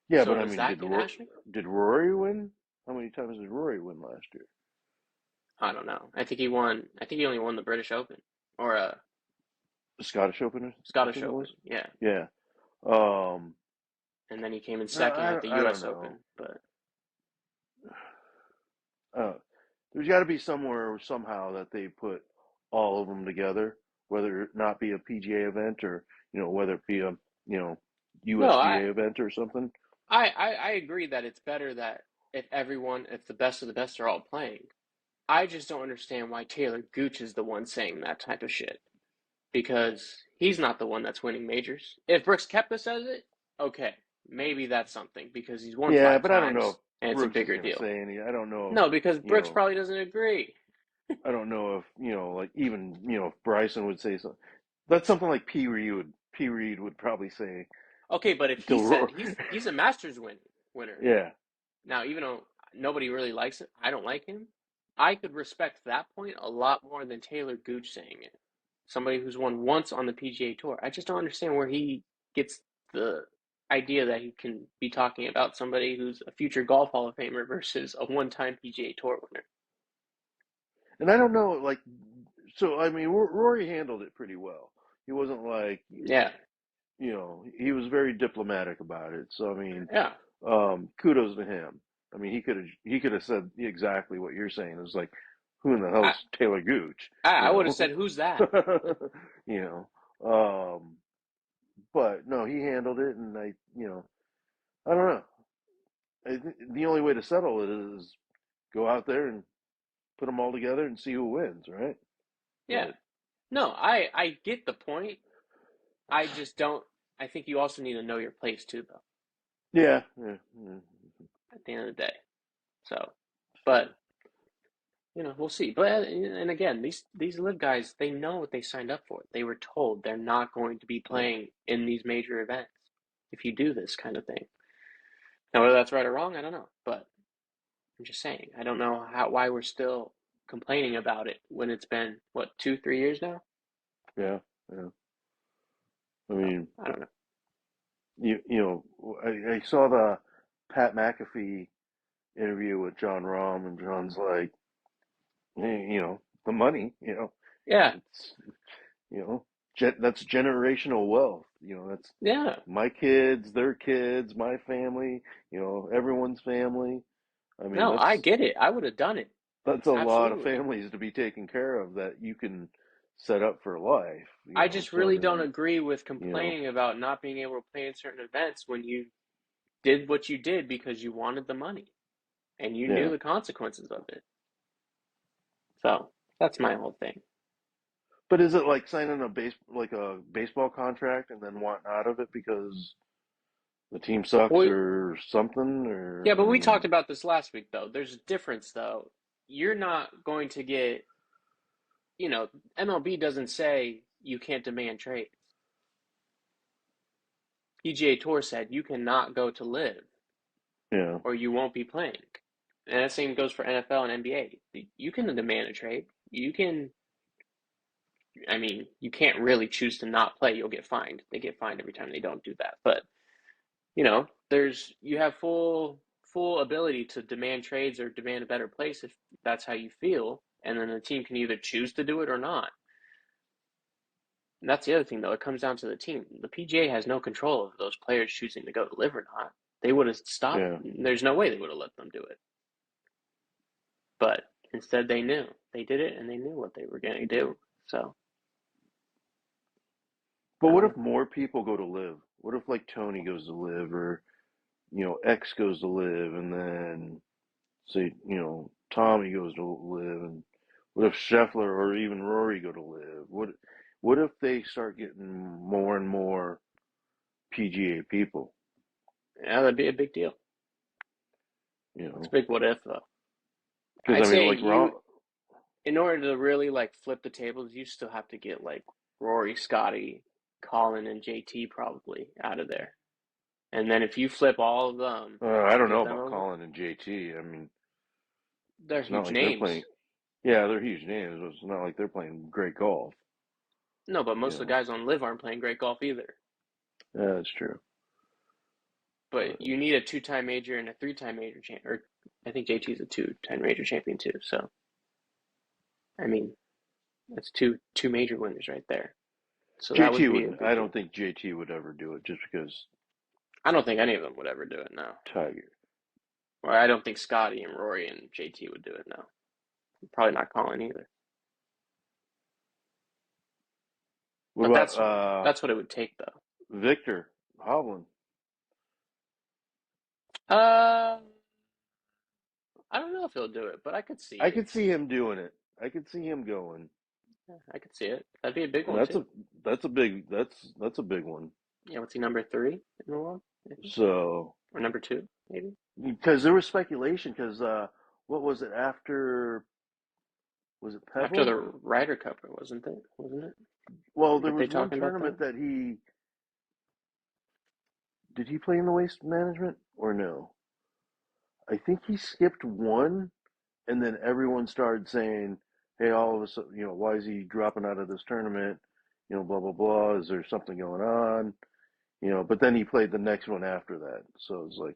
yeah, So but I does mean, that get an asterisk? Did Rory win? How many times did Rory win last year? I don't know. I think he won. I think he only won the British Open or a The Scottish Open, I Scottish think it Open. was. Yeah, Yeah. Um, and then he came in second at the I don't U.S. know. Open. But Uh, there's got to be somewhere or somehow that they put all of them together, whether it not be a PGA event or whether it be a you know no, USGA event or something. I agree that it's better that if the best of the best are all playing. I just don't understand why Taylor Gooch is the one saying that type of shit because he's not the one that's winning majors. If Brooks Koepka says it, okay, maybe that's something because he's won Yeah, five but I don't know if times and it's a Brooks is bigger going to deal. say any. I don't know if No, because you Brooks know. probably doesn't agree. I don't know if like even if Bryson would say something. That's something like P Reed would probably say Okay, but if to he said he's a Masters winner yeah. now, even though nobody really likes it, I don't like him. I could respect that point a lot more than Taylor Gooch saying it. Somebody who's won once on the PGA Tour. I just don't understand where he gets the idea that he can be talking about somebody who's a future golf Hall of Famer versus a one-time PGA Tour winner. And I don't know, like, so I mean, Rory handled it pretty well. He wasn't like, Yeah, he was very diplomatic about it. So I mean, yeah. kudos to him. I mean, he could have said exactly what you're saying. It's like, who in the I hell's Taylor Gooch? I You would have know, said, "Who's that?" you know. But no, he handled it, and I don't know. The only way to settle it is go out there and put them all together and see who wins, right? Yeah. But No, I get the point. I just don't. I think you also need to know your place too, though. yeah, yeah, yeah. At the end of the day. So, but So we'll see. But and again, these live guys, they know what they signed up for. They were told they're not going to be yeah, playing in these major events if you do this kind of thing. Now, whether that's right or wrong, I don't know. But I'm just saying, I don't know why we're still complaining about it when it's been what 2, 3 years now. yeah, yeah. I So mean, I don't know. I saw the Pat McAfee interview with John Rahm, and John's like, hey, the money, Yeah, it's you know, that's generational wealth. That's yeah. my kids, their kids, my family, everyone's family. I mean, No, I get it. I would have done it. that's a lot of Absolutely. families to be taken care of that you can set up for life, I just So I really don't mean, agree with you know, complaining about not being able to play in certain events when you did what you did because you wanted the money and you knew yeah. the consequences of it. So that's my whole thing. But is it like signing like a baseball contract and then wanting out of it because the team sucks Well, or something? yeah, Or but I we talked mean, about this last week, though. There's a difference, though. You're not going to get, MLB doesn't say you can't demand trades. PGA Tour said you cannot go to live yeah, or you won't be playing. And that same goes for NFL and NBA. You can demand a trade. You can, I mean, you can't really choose to not play. You'll get fined. They get fined every time they don't do that. But you have full ability to demand trades or demand a better place if that's how you feel, and then the team can either choose to do it or not. And that's the other thing, though. It comes down to the team. The PGA has no control of those players choosing to go to live or not. They would have stopped. yeah. There's no way they would have let them do it. But instead, they knew. they did it and they knew what they were going to do. So But I what don't if know. more people go to live? What if like Tony goes to live, or X goes to live, and then say Tommy goes to live, and what if Scheffler or even Rory go to live? What if they start getting more and more PGA people? Yeah, that'd be a big deal. You It's a know, big what if though. because I'd I mean, say like Ron, in order to really like flip the tables, you still have to get like Rory, Scotty, Colin, and JT probably out of there. And then if you flip all of them I and don't get know them about over, Colin and JT. I mean, they're it's not huge like they're playing. names. Yeah, they're huge names, but it's not like they're playing great golf. No, but You most of the know, guys on Live aren't playing great golf either. yeah, that's true. But But you need a two-time major and a three-time major champ. Or I think JT's a two-time major champion too. So I mean, that's two major winners right there. So that would JT be a wouldn't. I big don't deal. think JT would ever do it just because I don't think any of them would ever do it now. Tiger. Or I don't think Scotty and Rory and JT would do it now. Probably not Colin either. What But about that's what it would take though. Victor Hovland? Uh, I don't know if he'll do it, but I could see I it. could see him doing it. I could see him going. Yeah, I could see it. That'd be a big And one too. that's a big one. Yeah, what's he number three in the world? Maybe So or number two, maybe because there was speculation because what was it after? Was it after the Pebble? Ryder Cup, wasn't it? Wasn't it? Well, there Weren't they was one talking about tournament that? that he did he play in the waste management or no? I think he skipped one, and then everyone started saying, "Hey, all of a sudden, why is he dropping out of this tournament? Blah blah blah. Is there something going on?" But then he played the next one after that, so it's like,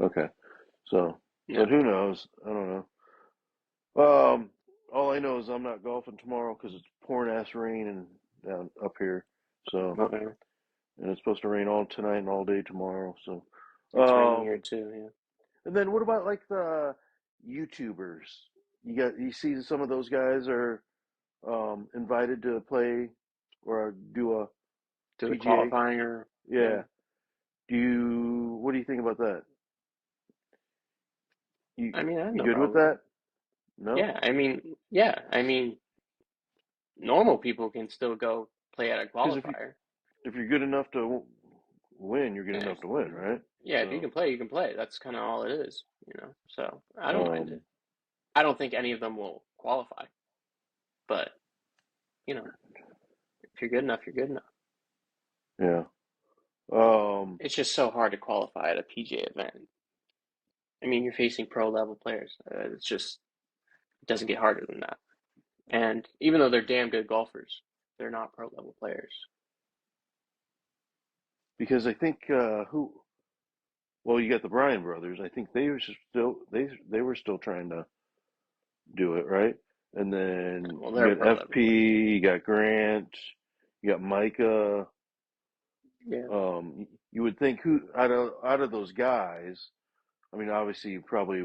okay. So, but Yeah. who knows? I don't know. Um, all I know is I'm not golfing tomorrow because it's pouring ass rain and down up here. So, Okay. and it's supposed to rain all tonight and all day tomorrow. So, It's raining here um, too. Yeah. and then what about like the YouTubers? You see some of those guys are invited to play or do a Do the PGA. qualifying or yeah. Yeah. What do you think about that? You I mean, I have you no good with problem with it. that? No? Yeah. I mean, yeah. I mean, normal people can still go play at a Because qualifier. if you're good enough to win, you're good Yeah. enough to win, right? Yeah. If you So, can play, you can play. That's kind of all it is. So I don't mind it. um, I don't think any of them will qualify, but you know, if you're good enough, you're good enough. yeah. Um, It's just so hard to qualify at a PGA event. I mean, you're facing pro level players. It doesn't get harder than that. And even though they're damn good golfers, they're not pro level players. because I think well, you got the Bryan brothers. I think they were still trying to do it, right? And then Well, they're you got pro level FP, players. you got Grant, you got Micah. Yeah, You would think who out of those guys. I mean, obviously, probably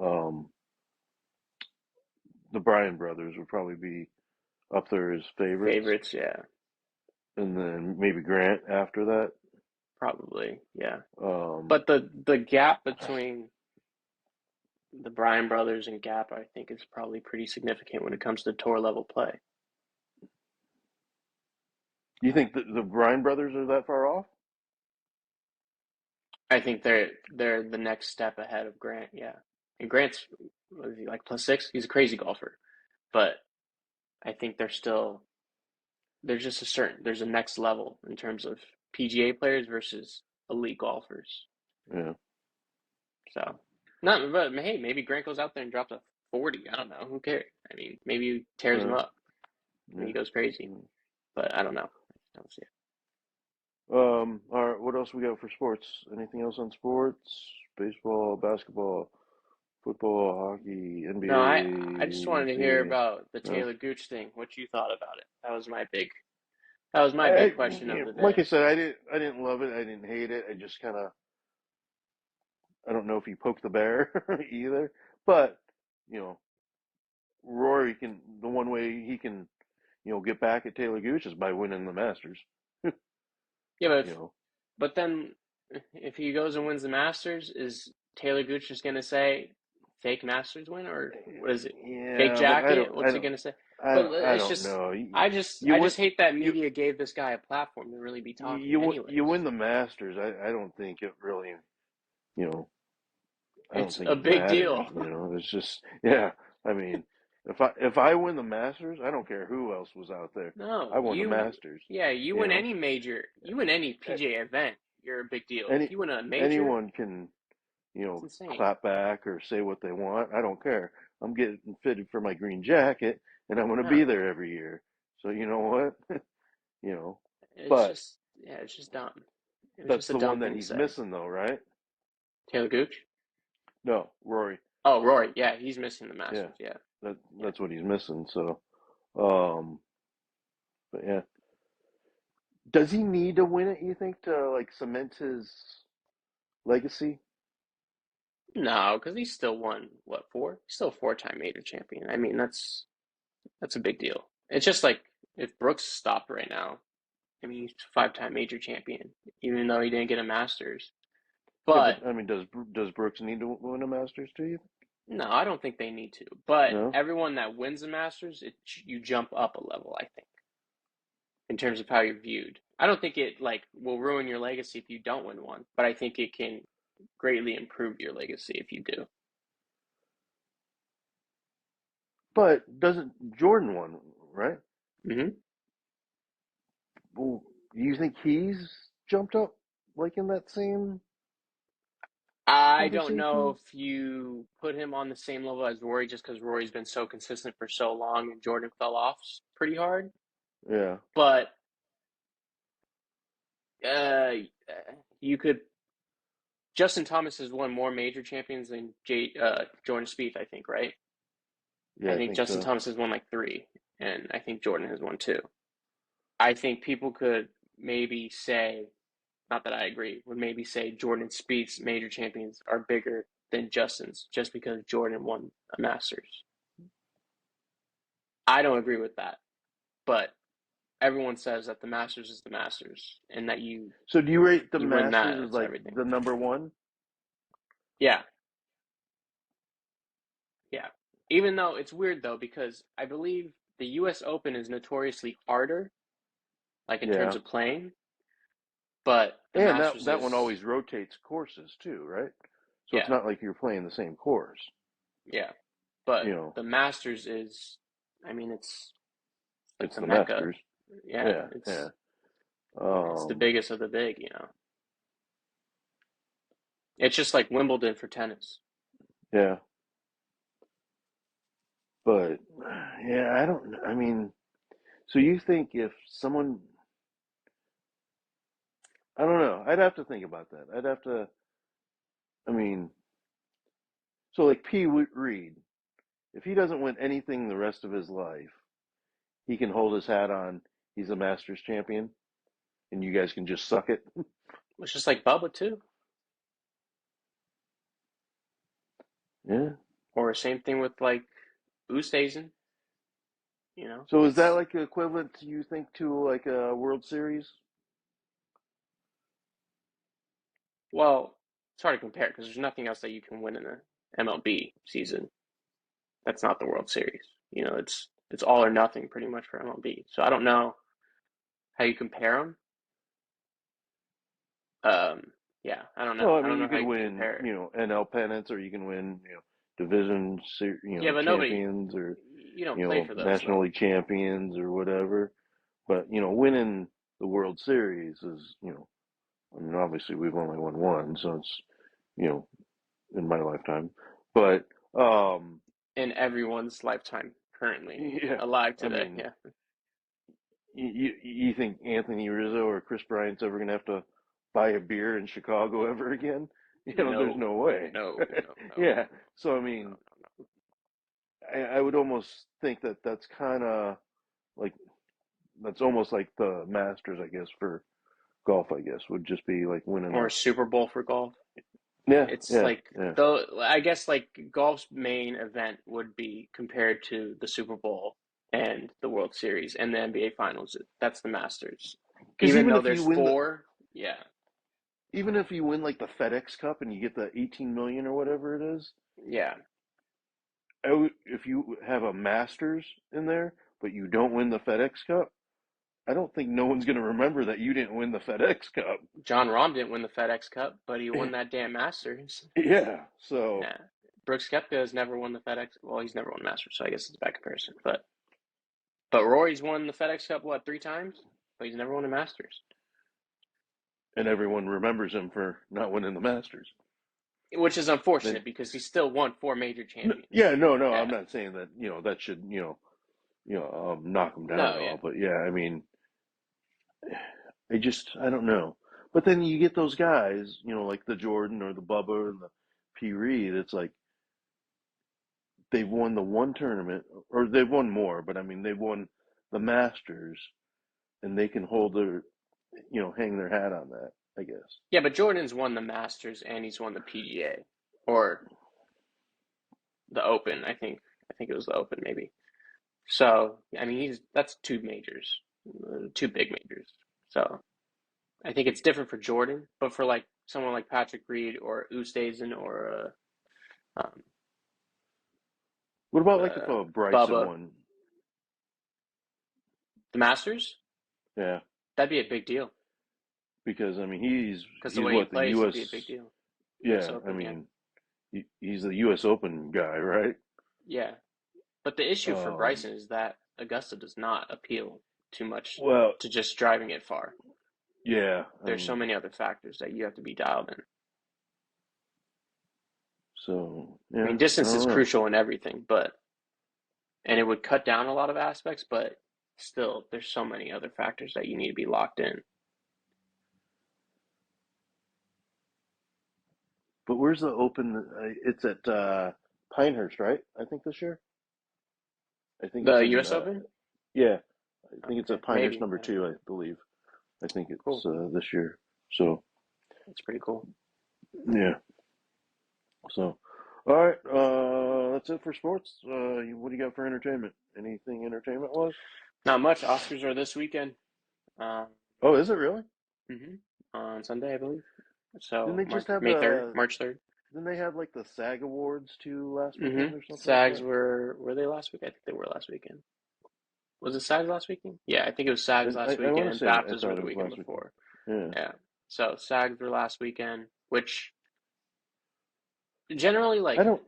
um, the Bryan brothers would probably be up there as favorites, favorites. Yeah, and then maybe Grant after that. probably. Yeah, Um, but the gap between the Bryan brothers and Gap, I think, is probably pretty significant when it comes to tour level play. you think the Bryan brothers are that far off? I think they're the next step ahead of Grant. Yeah, and Grant's what is he like +6? He's a crazy golfer, but I think there's just there's a next level in terms of PGA players versus elite golfers. Yeah, So, not, but hey, maybe Grant goes out there and drops a 40. I don't know. Who cares? I mean, maybe he tears him yeah, up and yeah. he goes crazy. But I don't know. I don't see it. All right. What else we got for sports? Anything else on sports? Baseball, basketball, football, hockey, No, I just wanted NBA, to hear CA. about the No. Taylor Gooch thing. What you thought about it? That was my big question of the Like day. I said, I didn't love it. I didn't hate it. I just kind of, I don't know if he poked the bear either. But you know, Rory can the one way he can get back at Taylor Gooch is by winning the Masters. Yeah, but You know, then if he goes and wins the Masters, is Taylor Gooch just gonna say fake Masters win, or what is it? Fake yeah, but jacket? What's he gonna say? But I it's don't just know. You I win just hate that you media gave this guy a platform to really be talking you anyways. win the Masters. I don't think it really you know I don't It's think a it big matters. deal. It's just yeah. I mean, if I win the Masters, I don't care who else was out there. No, I won the Masters. you You win know, any major, you win any A- PGA event, you're a big deal. If any you win a major, anyone can it's insane. clap back or say what they want. I don't care. I'm getting fitted for my green jacket, and I'm going to No, be there every year. So you know what? you know, it's but just, yeah, it's just dumb. It was that's just a the dumb one that thing to he's say. missing, though, right? Taylor Gooch? No, Rory. Oh, Rory. Yeah, he's missing the Yeah, Masters. Yeah, yeah. that's what he's missing. So, um, but yeah, does he need to win it? You think to like cement his legacy? No, because he's still won what four? He's still a four-time major champion. I mean, that's a big deal. It's just like if Brooks stopped right now. I mean, he's a five-time major champion, even though he didn't get a Masters. Yeah, but But I mean, does Brooks need to win a Masters? Do you? no, I don't think they need to. But No. everyone that wins the Masters, you jump up a level, I think, in terms of how you're viewed. I don't think it like will ruin your legacy if you don't win one, but I think it can greatly improve your legacy if you do. But doesn't Jordan won, right? Hmm. Well, you think he's jumped up like in that same I don't know conversation? if you put him on the same level as Rory just because Rory's been so consistent for so long and Jordan fell off pretty hard. Yeah, But uh, you could. Justin Thomas has won more major champions than Jordan Spieth, I think, right? yeah, I I think think Justin so. Thomas has won like three, and I think Jordan has won two. I think people could maybe say, not that I agree, would maybe say Jordan Spieth's major champions are bigger than Justin's just because Jordan won a Masters. I don't agree with that, but everyone says that the Masters is the Masters and that So do you rate the you win that, Masters as it's like everything. the number one? Yeah, yeah. Even though it's weird though because I believe the U.S. Open is notoriously harder, like in terms Yeah, of playing, but the and that Masters that one is always rotates courses too, right? So it's yeah, not like you're playing the same course. yeah. You But know, the Masters is, I mean, it's like it's the the Mecca. Masters. Yeah, Yeah, yeah. it's the Um, biggest of the big, you know. It's just like Wimbledon for tennis. yeah, but yeah, I don't. I mean, so you think if someone, I don't know, I'd have to think about that. I'd have to. I mean, so like Reed, if he doesn't win anything the rest of his life, he can hold his hat on. He's a Masters champion, and you guys can just suck it. It's just like Bubba too. Yeah. Or same thing with like Oosthuizen, you know. So is that It's like equivalent, you think, to like a World Series? well, it's hard to compare because there's nothing else that you can win in the MLB season. That's not the World Series. You know, it's all or nothing pretty much for MLB. So I don't know how you compare them. Yeah, I don't know. Well, I I don't mean, know you how could you can win, compare it. NL pennants, or you can win, division, Yeah, but nobody, champions, or you don't play for those National though. League champions, or whatever. But winning the World Series is, I mean, obviously we've only won one, so it's, you know, in my lifetime. But In everyone's lifetime currently yeah, alive I today. mean, Yeah. you think Anthony Rizzo or Chris Bryant's ever gonna have to buy a beer in Chicago ever again? There's No, no way. no, no, no, Yeah, so I no, mean, no, no. I would almost think that that's kind of like that's almost like the Masters, I guess, for golf. I guess would just be like winning Or a a Super Bowl for golf. Yeah, It's yeah, like yeah. though I guess like golf's main event would be compared to the Super Bowl and the World Series and the NBA Finals. That's the Masters. Because Even though there's four, yeah, even if you win like the FedEx Cup and you get the 18 million or whatever it is, yeah. if you have a Masters in there but you don't win the FedEx Cup, I don't think no one's going to remember that you didn't win the FedEx Cup. John Rahm didn't win the FedEx Cup, but he won that damn Masters. Yeah, so Yeah. Brooks Koepka has never won the FedEx. Well, he's never won the Masters, so I guess it's a bad comparison. But Rory's won the FedEx Cup what 3 times, but he's never won a Masters, and everyone remembers him for not winning the Masters. which is Then unfortunate because he still won four major champions. yeah, no, I'm Yeah. not saying that that should knock him down No. at all. Yeah. But yeah, I mean, I don't know. But then you get those guys, like the Jordan or the Bubba and the P Reed. It's like they've won the one tournament, or they've won more, but I mean they've won the Masters, and they can hold their, hang their hat on that. I guess. Yeah, but Jordan's won the Masters and he's won the PGA or the Open. I think it was the Open maybe. So I mean that's two majors, two big majors. So I think it's different for Jordan, but for like someone like Patrick Reed or Ustazen or um, What about like if Bryson Bubba, won? the Masters, Yeah, that'd be a big deal because I mean he's because the he's way he what the plays would U.S. be a big deal. U.S. Yeah, I Open, yeah, mean he's the U.S. Open guy, right? yeah. But the issue for Um, Bryson is that Augusta does not appeal too much well, to just driving it far. yeah, I There's so mean, many other factors that you have to be dialed in. so I yeah, mean, I distance is don't know. crucial in everything, and it would cut down a lot of aspects, but still, there's so many other factors that you need to be locked in. But where's the Open? It's at Pinehurst, right? I think this year. I think The it's in. U.S. Open? Yeah, I think it's Okay, at Pinehurst maybe. number I don't two. know. I believe. I think it's Cool. this year. So That's pretty cool. yeah. So all right. That's it for sports. What do you got for entertainment? Anything entertainment was? Not much. Oscars are this weekend. Um, Oh, is it really? on Sunday, I believe. Didn't So they just have May 3rd, the? March 3rd. Didn't they have like the SAG Awards too last weekend or something like SAGs that? were they last week? I think they were last weekend. Was it SAGs last weekend? Yeah, I think it was SAGs last I want to weekend. say I BAFTAs were thought the it was weekend last weekend. before. Yeah. Yeah. So SAGs were last weekend, which generally I like don't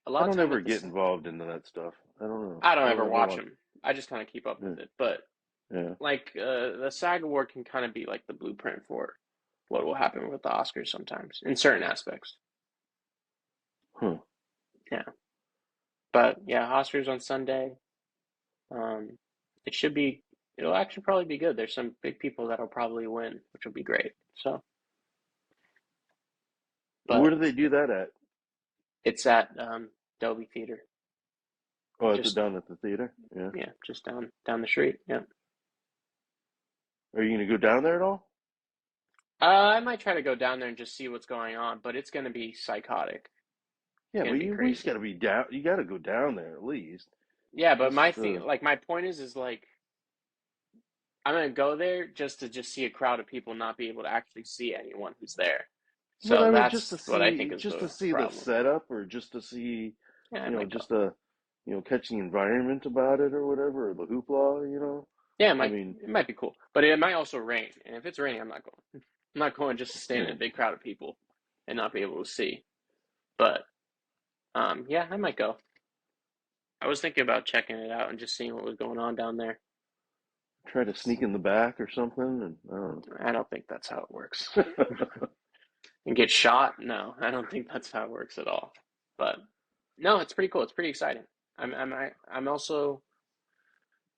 a I lot of don't time ever with get this. involved into that stuff. I don't know. I don't I ever don't ever watch watch. them. I just kind of keep up Yeah. with it. But Yeah. like the SAG award can kind of be like the blueprint for what will happen with the Oscars sometimes in certain aspects. Huh. Yeah. But yeah, Oscars on Sunday. Um, it should be. It'll actually probably be good. There's some big people that'll probably win, which will be great. So, Where but do they do that at? it's at Dolby Theater, Oh, it's just down at the theater. Yeah. yeah, just down the street. Yeah. Are you gonna go down there at all? I might try to go down there and just see what's going on, but it's gonna be psychotic. It's Yeah, gonna but be you at least crazy. gotta be down. You gotta go down there at least. Yeah, but my Just thing, like my point is like I'm gonna go there just to just see a crowd of people, not be able to actually see anyone who's there. but So I mean, that's what I think is just to the see the problem. setup, or just to see, Yeah, I might go. just to, catch the environment about it or whatever, or the hoopla. Yeah, I mean, it might be cool, but it might also rain. And if it's raining, I'm not going. I'm not going just to stand in a yeah. big crowd of people and not be able to see. But yeah, I might go. I was thinking about checking it out and just seeing what was going on down there. Try to sneak in the back or something, and I don't I don't think that's how it works. know. And get shot? No, I don't think that's how it works at all. But no, it's pretty cool. It's pretty exciting. I'm also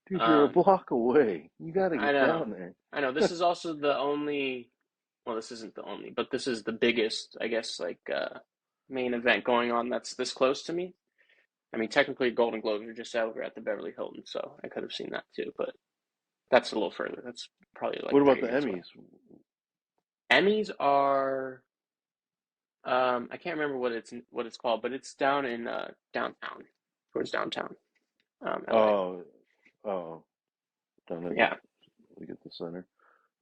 Dude, you're a um block away. You got to I get know. down there. I know this is also the only well, this isn't the only, but this is the biggest, I guess, like main event going on that's this close to me. I mean, technically, Golden Globes are just over at the Beverly Hilton, so I could have seen that too, but that's a little further. That's probably What like about 30 the minutes away. Emmys? Emmys are I can't remember what it's called, but it's down in downtown, towards downtown, LA. Oh, oh, down at Yeah, the center.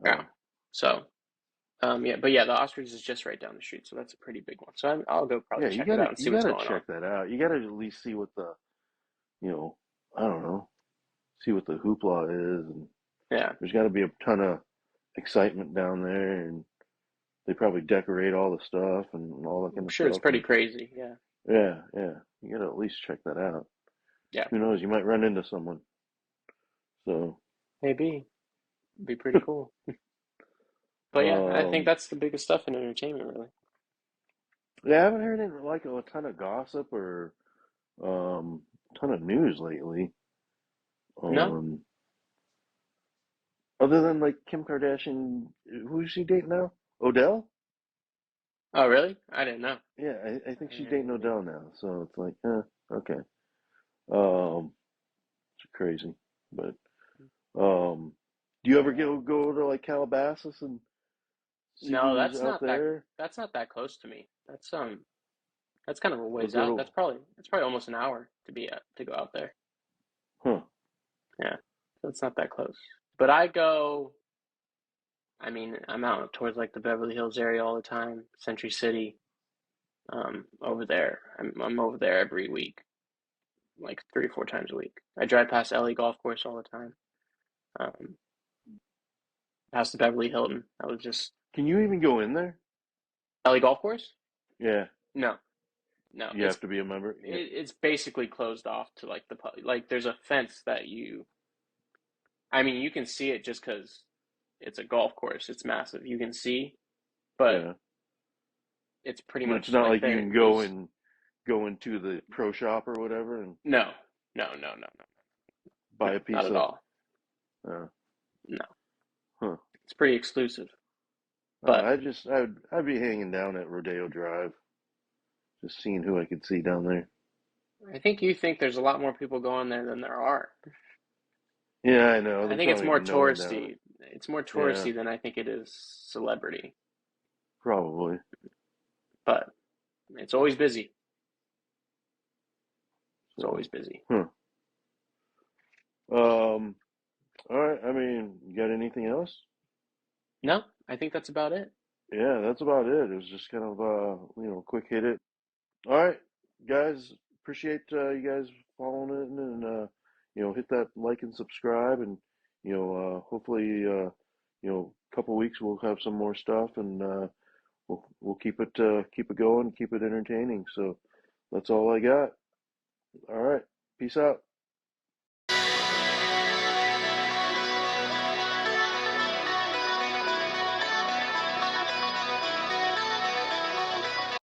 yeah. Oh, So, yeah, but yeah, the Oscars is just right down the street, so that's a pretty big one. So I'll go probably yeah. check it out and see You what's gotta going on. check that out. You gotta at least see what the you know I don't know, see what the hoopla is, and Yeah, there's got to be a ton of excitement down there, and they probably decorate all the stuff and all that I'm kind of sure it's stuff. pretty And crazy. Yeah, yeah, yeah, you gotta at least check that out. yeah, Who knows? You might run into someone. So, maybe it'd be pretty cool. But yeah, I think um, that's the biggest stuff in entertainment, really. yeah, I haven't heard any, like a ton of gossip or um, ton of news lately. No? Um, other than like Kim Kardashian, who's she dating now? Odell? Oh, really? I didn't know. Yeah, I think I didn't she's hear dating anything. Odell now. So it's like, okay. Um, it's crazy. But um, do you ever go to like Calabasas and see No, who's out there? that's not that close to me. That's kind of a A ways out. little, That's probably almost an hour to be to go out there. huh? Yeah, so it's not that close. But I go. I mean, I'm out towards like the Beverly Hills area all the time, Century City. Over there. I'm over there every week, like 3 or 4 times a week. I drive past LA Golf Course all the time. Um, past the Beverly Hilton. I was just Can you even go in there? LA Golf Course? Yeah, No, no. you have to be a member. Yeah. It's basically closed off to like the public. Like there's a fence that I mean, you can see it just because it's a golf course. It's massive. You can see, but Yeah. it's pretty But it's much not like like you can go into the pro shop or whatever and no, no, buy no, a not piece at of. all. Uh, No, huh. it's pretty exclusive. But I'd be hanging down at Rodeo Drive, just seeing who I could see down there. I think you think there's a lot more people going there than there are. Yeah, I know. I There's think it's probably more no one down touristy. It's more there. Yeah, touristy than I think it is celebrity. probably. But it's always busy. It's So, always busy. huh. Um. All right. I mean, you got anything else? No, I think that's about it. Yeah, that's about it. It was just kind of quick hit it. All right, guys. Appreciate you guys following it and hit that like and subscribe and hopefully a couple weeks we'll have some more stuff and we'll keep it going, keep it entertaining. So that's all I got. All right. Peace out.